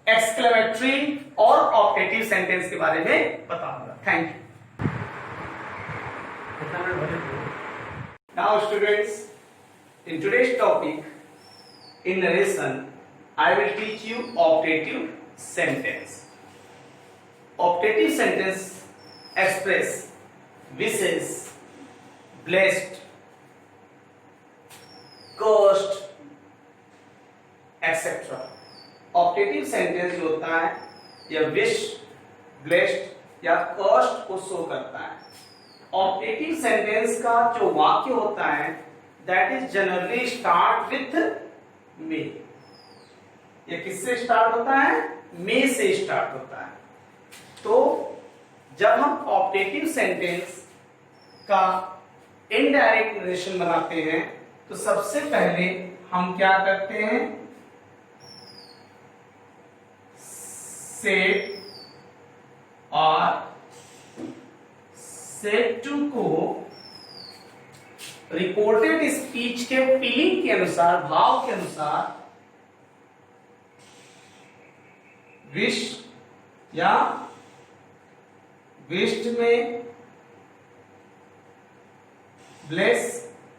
एक्सक्लेमेटरी और ऑप्टेटिव सेंटेंस के बारे में बताऊंगा। Thank you. Now students, in today's topic, in narration, I will teach you optative sentence. Optative sentence express wishes, blessed, cursed, etc. Optative sentence जो होता है यह विश, ब्लेस्ड या कर्स्ड को शो करता है। ऑप्टेटिव सेंटेंस का जो वाक्य होता है that is generally start with may. ये किससे स्टार्ट होता है, मे से स्टार्ट होता है। तो जब हम ऑप्टेटिव सेंटेंस का इनडायरेक्ट नरेशन बनाते हैं तो सबसे पहले हम क्या करते हैं, सेट और सेट टू को रिपोर्टेड स्पीच के फीलिंग के अनुसार, भाव के अनुसार विश या विश्ड में, ब्लेस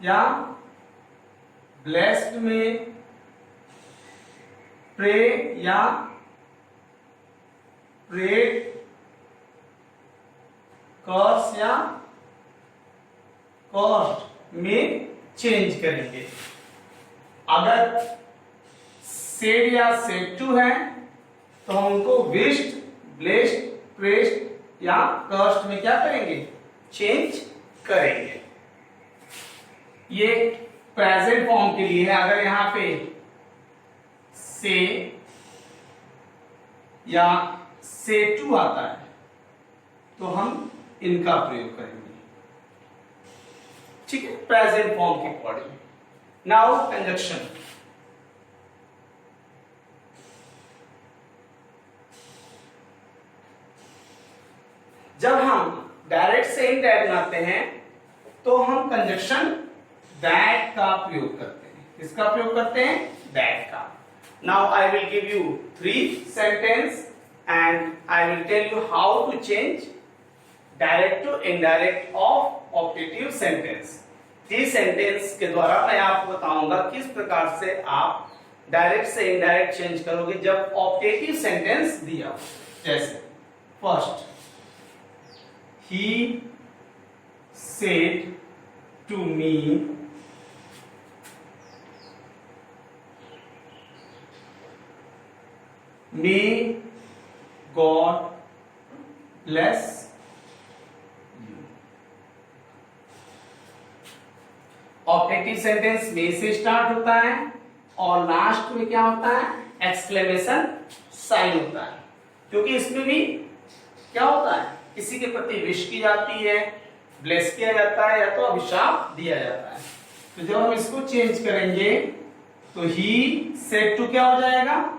या ब्लेस्ड में, प्रे या प्रेड, कर्स या कॉस्ट में चेंज करेंगे। अगर सेड या सेड टू है तो हम उनको विश्ड, ब्लेस्ड, प्रेस्ड या कर्स्ड में क्या करेंगे, चेंज करेंगे। ये प्रेजेंट फॉर्म के लिए है। अगर यहां पे से या से टू आता है तो हम इनका प्रयोग करेंगे, ठीक है, प्रेजेंट फॉर्म के अकॉर्डिंग। Now conjunction. जब हम डायरेक्ट से इनडायरेक्ट बनाते हैं तो हम कंजक्शन दैट का प्रयोग करते हैं। किसका प्रयोग करते हैं, दैट का। Now I will give you 3 sentence and I will tell you how to change direct to indirect of optative sentence. इस सेंटेंस के द्वारा मैं आपको बताऊंगा किस प्रकार से आप डायरेक्ट से इनडायरेक्ट चेंज करोगे जब ऑप्टेटिव सेंटेंस दिया हो। जैसे first, he said to me may God bless you. Objective sentence में से स्टार्ट होता है और लास्ट में क्या होता है, एक्सक्लेमेशन साइन होता है, क्योंकि इसमें भी क्या होता है, किसी के प्रति विश की जाती है, ब्लेस किया जाता है या तो अभिशाप दिया जाता है। तो जब हम इसको चेंज करेंगे तो ही सेड टू क्या हो जाएगा,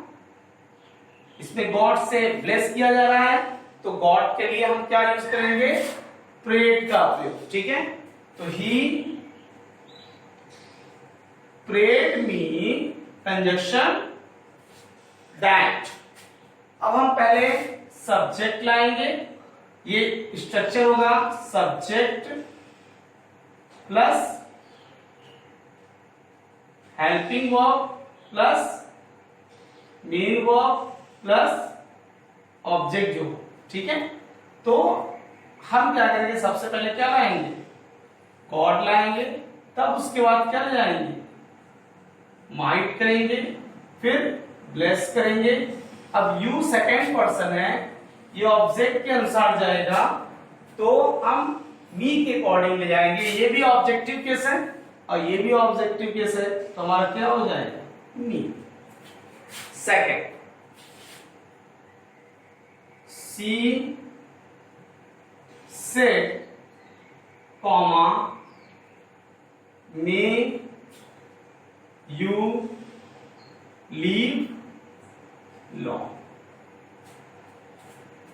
इसमें गॉड से ब्लेस किया जा रहा है तो गॉड के लिए हम क्या यूज करेंगे, प्रेड का प्रयोग। ठीक है, तो he prayed me conjunction that. अब हम पहले सब्जेक्ट लाएंगे, ये स्ट्रक्चर होगा subject plus helping verb plus main verb plus object जो। ठीक है, तो हम क्या करेंगे, सबसे पहले क्या लाएंगे, गॉड लाएंगे, तब उसके बाद क्या ले जाएंगे, माइट करेंगे, फिर ब्लेस करेंगे। अब यू सेकेंड पर्सन है, ये ऑब्जेक्ट के अनुसार जाएगा तो हम मी के अकॉर्डिंग ले जाएंगे। ये भी ऑब्जेक्टिव केस है और ये भी ऑब्जेक्टिव केस है, तो हमारा क्या हो जाएगा, me. Second, she said comma may you live long.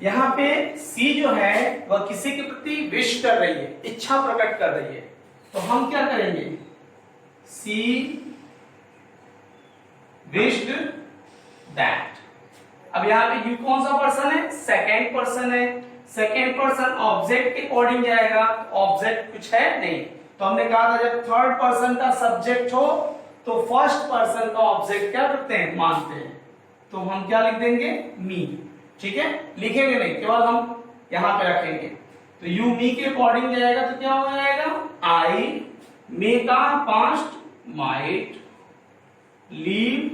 यहां पे सी जो है वह किसी के प्रति विश कर रही है, इच्छा प्रकट कर रही है, तो हम क्या करेंगे, सी विश्ड दैट। अब यहाँ पे यू कौन सा पर्सन है, सेकेंड पर्सन है, सेकेंड पर्सन ऑब्जेक्ट के अकॉर्डिंग जाएगा, ऑब्जेक्ट कुछ है नहीं, तो हमने कहा था जब थर्ड पर्सन का सब्जेक्ट हो तो फर्स्ट पर्सन का ऑब्जेक्ट क्या करते हैं, मानते हैं, तो हम क्या लिख देंगे, मी। ठीक है, लिखेंगे नहीं, केवल हम यहां पे रखेंगे। तो यू मी के अकॉर्डिंग जाएगा तो क्या हो जाएगा, आई मे का past might leave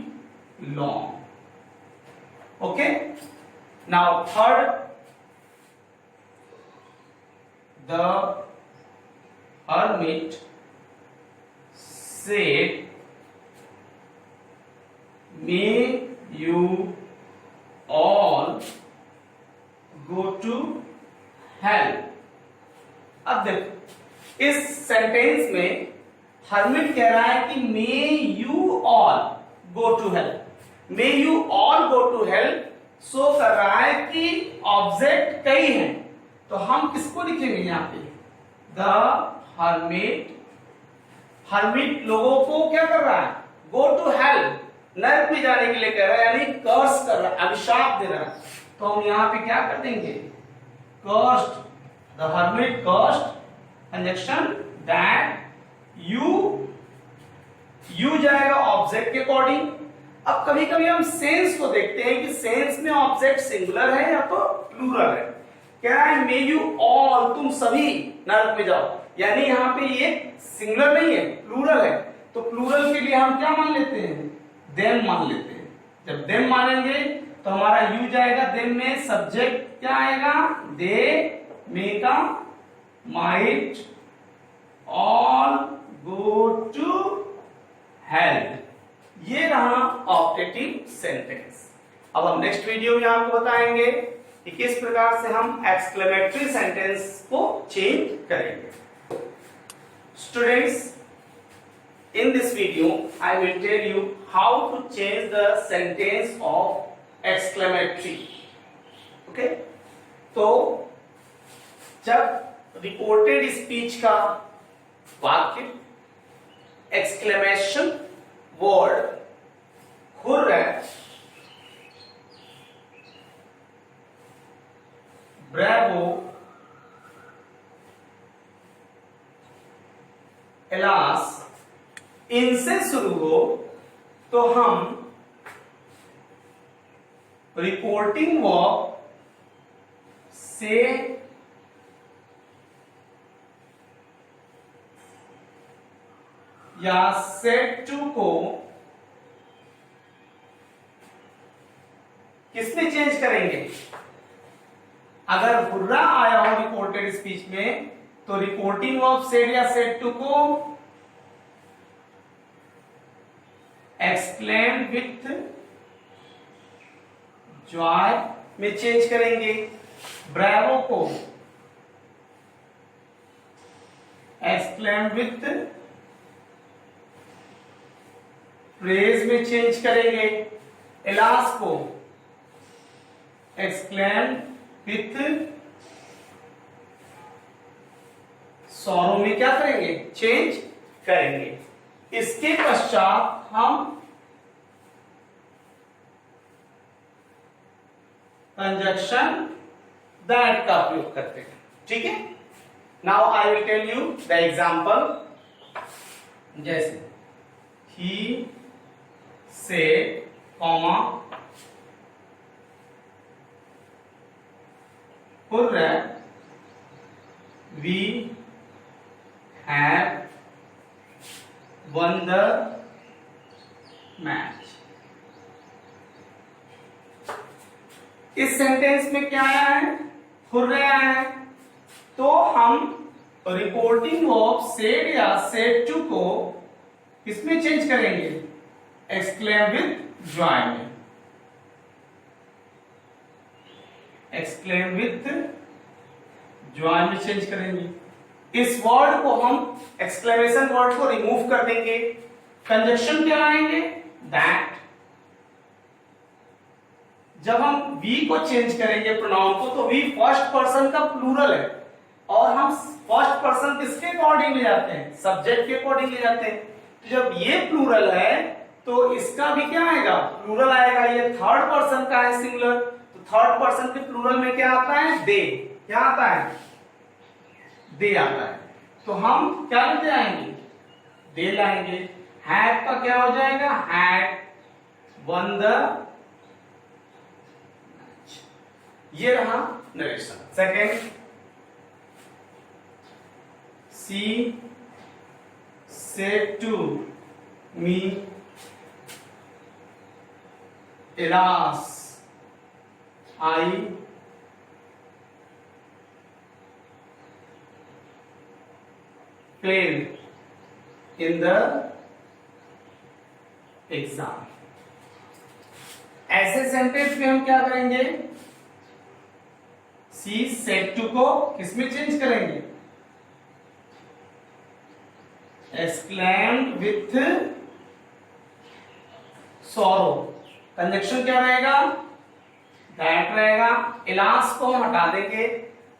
long. Okay, now third, the hermit said may you all go to hell। अब देखो इस सेंटेंस में हर्मिट कह रहा है कि may you all go to hell, may you all go to hell show कर रहा है कि ऑब्जेक्ट कई हैं, तो हम किसको लिखेंगे यहां पे, द हर्मिट। हर्मिट लोगों को क्या कर रहा है, गो टू हेल, नरक में जाने के लिए कह रहा है, यानी कर्स कर रहा है, अभिशाप दे रहा है, तो हम यहां पे क्या कर देंगे, cursed, the hermit cursed conjunction that you जाएगा ऑब्जेक्ट के अकॉर्डिंग। अब कभी कभी हम सेंस को देखते हैं कि सेंस में ऑब्जेक्ट सिंगुलर है या तो प्लूरल है। कह रहा है मे यू ऑल, तुम सभी नरक में जाओ, यानी यहाँ पे ये सिंगुलर नहीं है, प्लूरल है, तो प्लूरल के लिए हम क्या मान लेते हैं, देम मान लेते हैं। जब देम मानेंगे तो हमारा यू जाएगा, देम में सब्जेक्ट क्या आएगा, दे, मे का might all go to hell. ये रहा ऑप्टेटिव सेंटेंस। अब हम नेक्स्ट वीडियो में आपको बताएंगे कि किस प्रकार से हम एक्सक्लेमेटरी सेंटेंस को चेंज करेंगे। Students, in this video, I will tell you how to change the sentence of exclamatory. Okay? तो जब रिपोर्टेड स्पीच का वाक्य एक्सक्लेमेशन वर्ड हुर्रे, ब्रेवो, इनसे शुरू हो तो हम रिपोर्टिंग वर्ब से या सेट टू को किसमें चेंज करेंगे? अगर हुर्रा आया हो रिपोर्टेड स्पीच में तो रिपोर्टिंग वर्ब सेड या सेट टू को एक्सक्लेम विथ जॉय में चेंज करेंगे, ब्रावो को एक्सक्लेम विथ प्रेज में चेंज करेंगे, एलास को एक्सक्लेम विथ सॉरो में क्या करेंगे? चेंज करेंगे। इसके पश्चात हम कंजक्शन दैट का प्रयोग करते हैं। ठीक है, now I will tell you the example. जैसे he said comma hurrah we have won the match. इस सेंटेंस में क्या आया है? हुर्रे आया है। तो हम रिपोर्टिंग वर्ब सेड या सेड टू को किसमें चेंज करेंगे? एक्सक्लेम विथ जॉय में। एक्सक्लेम विथ जॉय में चेंज करेंगे। इस वर्ड को हम एक्सक्लेमेशन वर्ड को रिमूव कर देंगे। कंजक्शन क्या लाएंगे? दैट। जब हम वी को चेंज करेंगे प्रोनाउन को, तो वी फर्स्ट पर्सन का प्लूरल है और हम फर्स्ट पर्सन किसके अकॉर्डिंग ले जाते हैं? सब्जेक्ट के अकॉर्डिंग ले जाते हैं। तो जब ये प्लूरल है तो इसका भी क्या आएगा? प्लूरल आएगा। ये थर्ड पर्सन का है सिंगुलर, तो थर्ड पर्सन के प्लूरल में क्या आता है? दे। क्या आता है? दे आता है। तो हम क्या लेते आएंगे? दे लाएंगे। हैड का क्या हो जाएगा? Had won the match. ये रहा narration. Second, she said to me alas I failed in the exam. ऐसे सेंटेंस में हम क्या करेंगे? सी सेड टू को किसमें चेंज करेंगे? Exclaimed with sorrow. कंजक्शन क्या रहेगा? दैट रहेगा। एलास को हम हटा देंगे,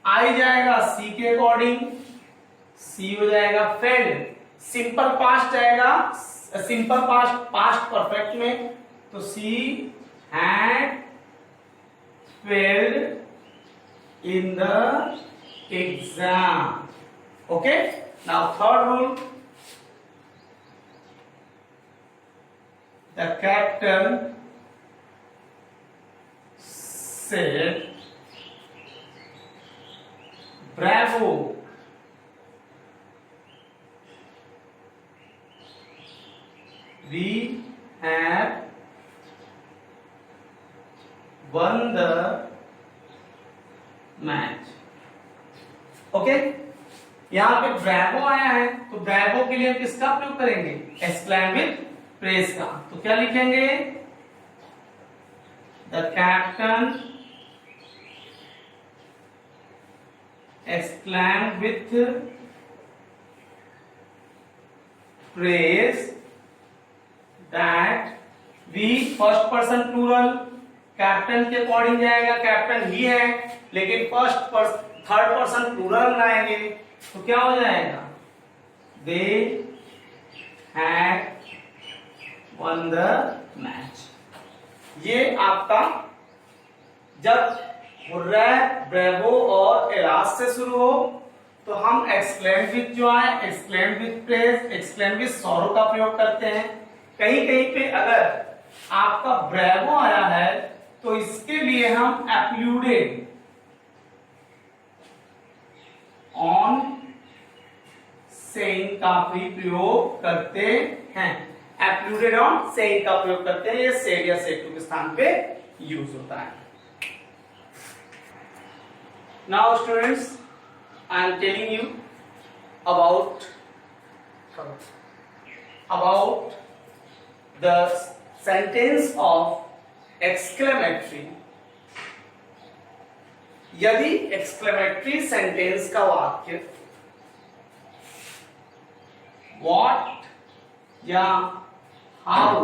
आई जाएगा सी के अकॉर्डिंग, सी हो जाएगा फेल्ड। सिंपल पास्ट जाएगा, सिंपल पास्ट पास्ट परफेक्ट में, तो she had failed in the exam. Okay, now third rule, the captain said Bravo we have won the match। Okay, यहां पे ब्रावो आया है तो ब्रावो के लिए हम किसका प्रयोग करेंगे? एक्सक्लेम विथ प्रेज का। तो क्या लिखेंगे? The captain exclaim with praise that we first person plural, captain के अकॉर्डिंग जाएगा, कैप्टन ही है लेकिन थर्ड पर्सन प्लूरल लाएंगे तो क्या हो जाएगा? They had won the match. ये आपका जब हुर्रा, ब्रेवो और एलास से शुरू हो तो हम exclaim with Joy, exclaim with praise, exclaim with sorrow का प्रयोग करते हैं। कहीं कहीं पे अगर आपका ब्रेवो आया है तो इसके लिए हम एप्लूडेड ऑन सेइंग का भी प्रयोग करते हैं। एप्लूडेड ऑन सेइंग का प्रयोग करते हैं, ये सेड या सेड टू के स्थान पे यूज होता है। Now students, I am telling you about the sentence of exclamatory। यदि exclamatory sentence का वाक्य what या how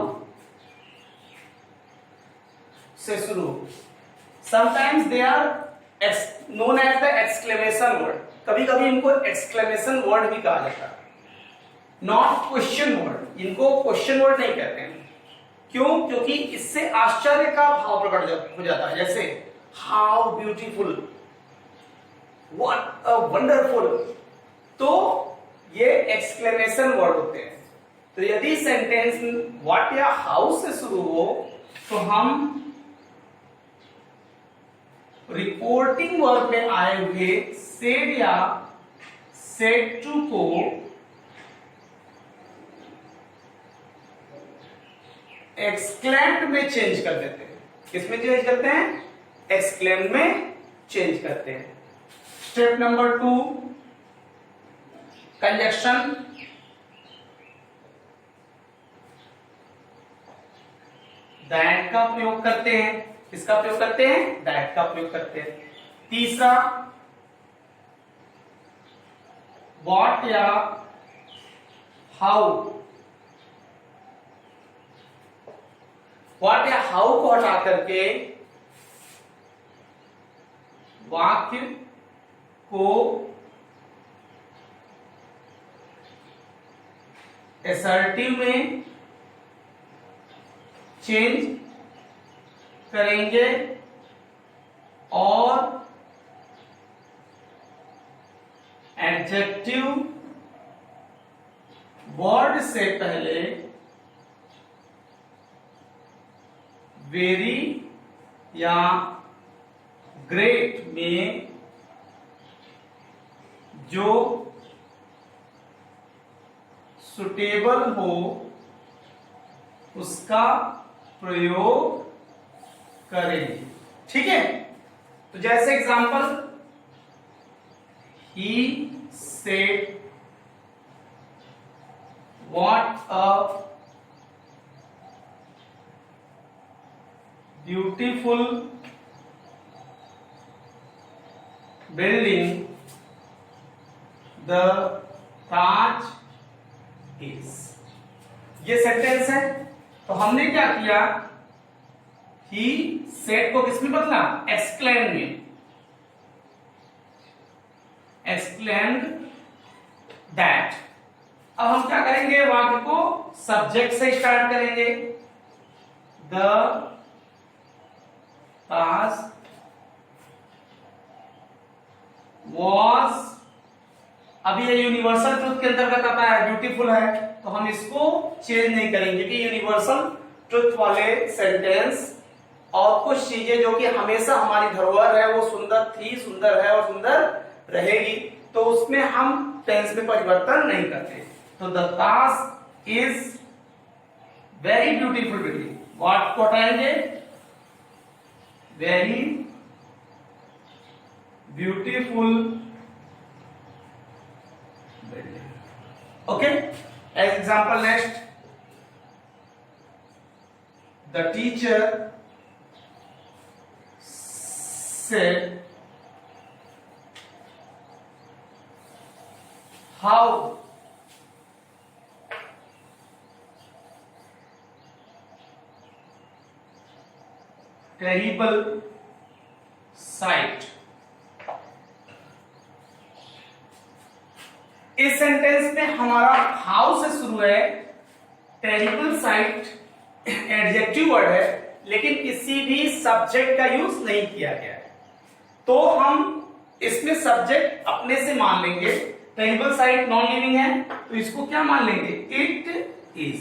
से शुरू, sometimes they are known as the exclamation word। कभी कभी इनको एक्सक्लेमेशन वर्ड भी कहा जाता है, नॉट क्वेश्चन वर्ड। इनको क्वेश्चन वर्ड नहीं कहते हैं। क्यों? क्योंकि इससे आश्चर्य का भाव प्रकट हो जाता है, जैसे how beautiful, what a wonderful. तो ये एक्सक्लेमेशन वर्ड होते हैं। तो यदि सेंटेंस व्हाट या हाउ से शुरू हो तो हम रिपोर्टिंग वर्ब में आए हुए सेड या सेड टू को एक्सक्लेम्ड में चेंज कर देते हैं। किसमें चेंज करते हैं? एक्सक्लेम्ड में चेंज करते हैं। Step number 2, conjunction. दैट का प्रयोग करते हैं। किसका प्रयोग करते हैं? दैट का प्रयोग करते हैं। तीसरा, व्हाट या हाउ। व्हाट या हाउ को हटा करके वाक्य को असर्टिव में चेंज करेंगे और एडजेक्टिव वर्ड से पहले वेरी या ग्रेट में जो सुटेबल हो उसका प्रयोग करें। ठीक है? तो जैसे example, he said what a beautiful building the Taj is. ये सेंटेंस है। तो हमने क्या किया, ही सेड को किसमें बदला? एक्सक्लेम में। Exclaimed that. अब हम क्या करेंगे, वाक्य को सब्जेक्ट से स्टार्ट करेंगे। द ताज वॉज, अभी ये यूनिवर्सल ट्रुथ के अंतर्गत आता है, ब्यूटीफुल है, तो हम इसको चेंज नहीं करेंगे कि यूनिवर्सल ट्रुथ वाले सेंटेंस और कुछ चीजें जो कि हमेशा हमारी धरोहर है, वो सुंदर थी, सुंदर है और सुंदर रहेगी, तो उसमें हम टेंस में परिवर्तन नहीं करते। तो the Taj is very beautiful building, what को हटाएंगे? Very beautiful building. Okay, as example next, the teacher said how terrible sight। इस सेंटेंस में हमारा हाउ से शुरू है, टेरिबल साइट एडजेक्टिव वर्ड है, लेकिन किसी भी सब्जेक्ट का यूज नहीं किया गया है। तो हम इसमें सब्जेक्ट अपने से मान लेंगे, टेरिबल साइट नॉन लिविंग है तो इसको क्या मान लेंगे, इट इज।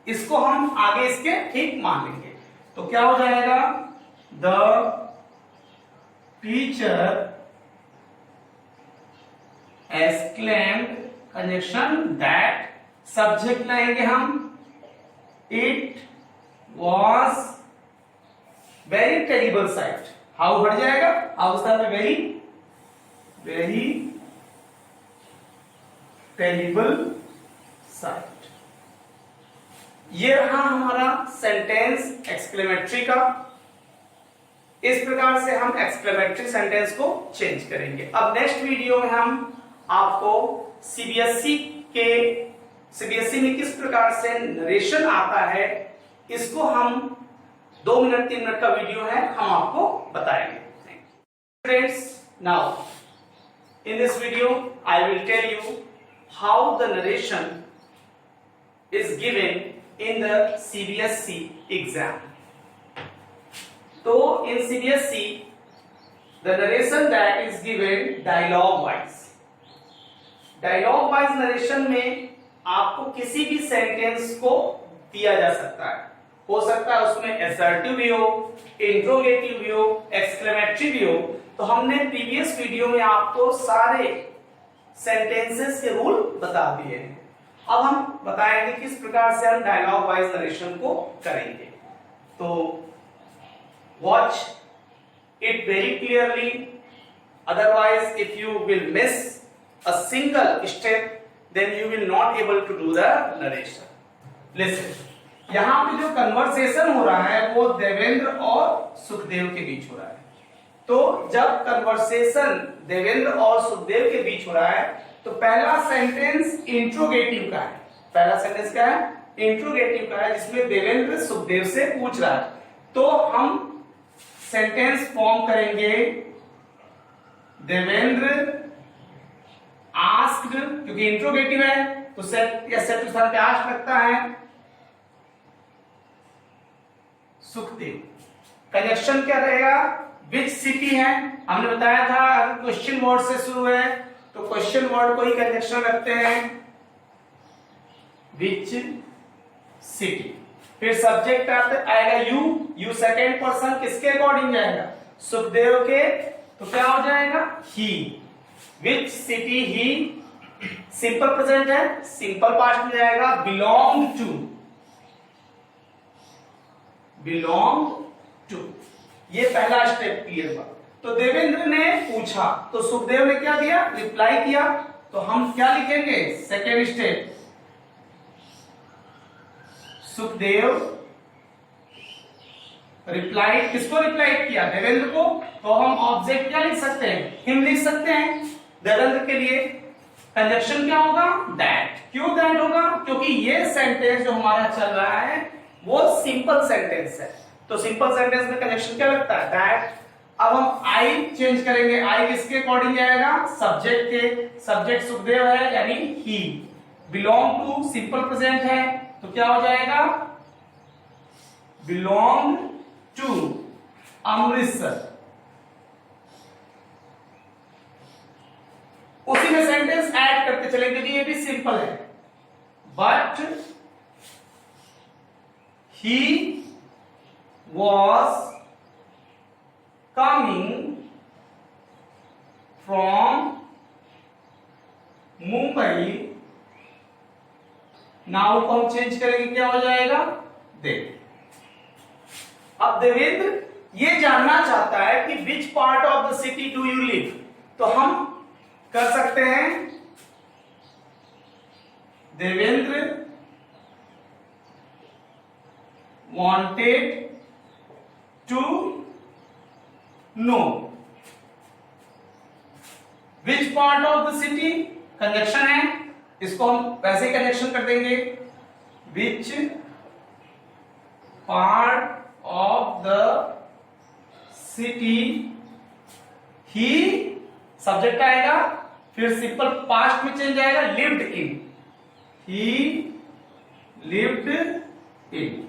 इसको हम आगे इसके ठीक मान लेंगे। तो क्या हो जाएगा, the teacher exclaimed conjunction that, subject लाएंगे हम, it was very terrible site. How हट जाएगा, हाउ स्थान में वेरी, वेरी टेरिबल साइट। ये रहा हमारा सेंटेंस एक्सक्लेमेटरी का। इस प्रकार से हम एक्सक्लेमेटरी सेंटेंस को चेंज करेंगे। अब नेक्स्ट वीडियो में हम आपको सीबीएसई में किस प्रकार से नरेशन आता है, इसको हम 2 मिनट 3 मिनट का वीडियो है, हम आपको बताएंगे। Friends, now in this video I will tell you how the narration is given in the CBSE exam. तो in CBSE the narration that is given dialogue wise. Dialogue wise narration में आपको किसी भी sentence को दिया जा सकता है। हो सकता है उसमें असर्टिव भी हो, इंट्रोगेटिव भी हो, एक्सक्लेमेटरी भी हो। तो हमने प्रीवियस वीडियो में आपको सारे सेंटेंसेस के रूल बता दिए हैं। अब हम बताएंगे किस प्रकार से हम डायलॉग वाइज नरेशन को करेंगे। तो watch it very clearly, otherwise if you will miss a single step then you will not able to do the narration. Listen, यहां पे जो कन्वर्सेशन हो रहा है वो देवेंद्र और सुखदेव के बीच हो रहा है। तो जब कन्वर्सेशन देवेंद्र और सुखदेव के बीच हो रहा है तो पहला सेंटेंस इंट्रोगेटिव का है। पहला सेंटेंस क्या है, इंट्रोगेटिव का है, जिसमें देवेंद्र सुखदेव से पूछ रहा है। तो हम सेंटेंस फॉर्म करेंगे, देवेंद्र आस्क्ड, क्योंकि इंट्रोगेटिव है तो सेट या सेट स्थान पे आस्क लगता है, सुखदेव। कनेक्शन क्या रहेगा, विच सिटी है। हमने बताया था अगर क्वेश्चन वर्ड से शुरू है तो क्वेश्चन वर्ड को ही कनेक्शन रखते हैं, विच सिटी। फिर सब्जेक्ट आएगा यू सेकेंड पर्सन किसके अकॉर्डिंग जाएगा, सुखदेव के। तो क्या हो जाएगा, he. Which city he, simple present है, सिंपल पास्ट में जाएगा, बिलोंग टू, बिलोंग टू। ये पहला स्टेप क्लियर हुआ। तो देवेंद्र ने पूछा तो सुखदेव ने क्या दिया, रिप्लाई किया। तो हम क्या लिखेंगे, सेकेंड स्टेप, सुखदेव रिप्लाई, किसको रिप्लाई किया, देवेंद्र को। तो हम ऑब्जेक्ट क्या लिख सकते हैं, हिम लिख सकते हैं। देवेंद्र के लिए कंजक्शन क्या होगा, दैट। क्यों दैट होगा, क्योंकि ये सेंटेंस जो हमारा चल रहा है वो सिंपल सेंटेंस है। तो सिंपल सेंटेंस में कंजक्शन क्या लगता है, दैट। अब हम आई चेंज करेंगे, आई किसके अकॉर्डिंग जाएगा, सब्जेक्ट के। सब्जेक्ट सुखदेव है यानी ही। बिलोंग टू सिंपल प्रेजेंट है तो क्या हो जाएगा, बिलोंग टू अमृतसर। उसी में सेंटेंस ऐड करते चलेंगे क्योंकि ये भी सिंपल है। But he was coming from Mumbai. Now को हम चेंज करेंगे, क्या हो जाएगा, देख। अब देवेंद्र ये जानना चाहता है कि which part of the city do you live. तो हम कर सकते हैं, Devendra wanted to know which part of the city, conjunction है, इसको हम वैसे कंजक्शन कर देंगे, which part of the city he, subject आएगा, फिर सिंपल पास्ट में चेंज आएगा, lived in, he lived in।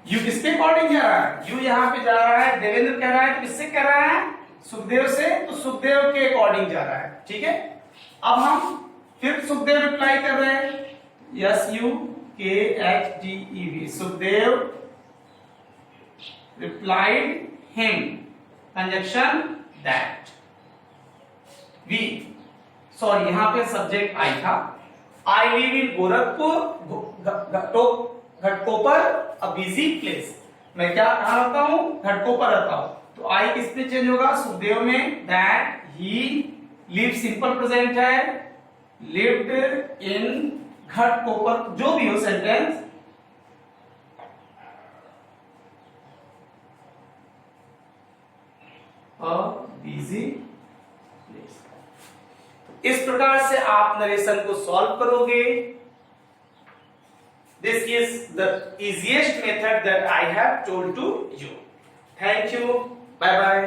You किसके अकॉर्डिंग जा रहा है, यू यहां पे जा रहा है, देवेंद्र कह रहा है तो किससे कह रहा है, सुखदेव से, तो सुखदेव के अकॉर्डिंग जा रहा है, ठीक है। अब हम फिर सुखदेव रिप्लाई कर रहे हैं, SUKHDEV, Sukhdev replied him, conjunction that. We, sorry यहां पे सब्जेक्ट आई था। I live in Gorakhpur, Ghatkopar a busy place. मैं क्या कहां रहता हूं? घटकोपर रहता हूं। तो आई किस में चेंज होगा? सुखदेव में। That he live simple present है, लिव्ड इन घटकोपर, जो भी हो सेंटेंस, अ बिजी प्लेस। इस प्रकार से आप नरेशन को सॉल्व करोगे। This is the easiest method that I have told to you. Thank you. Bye bye.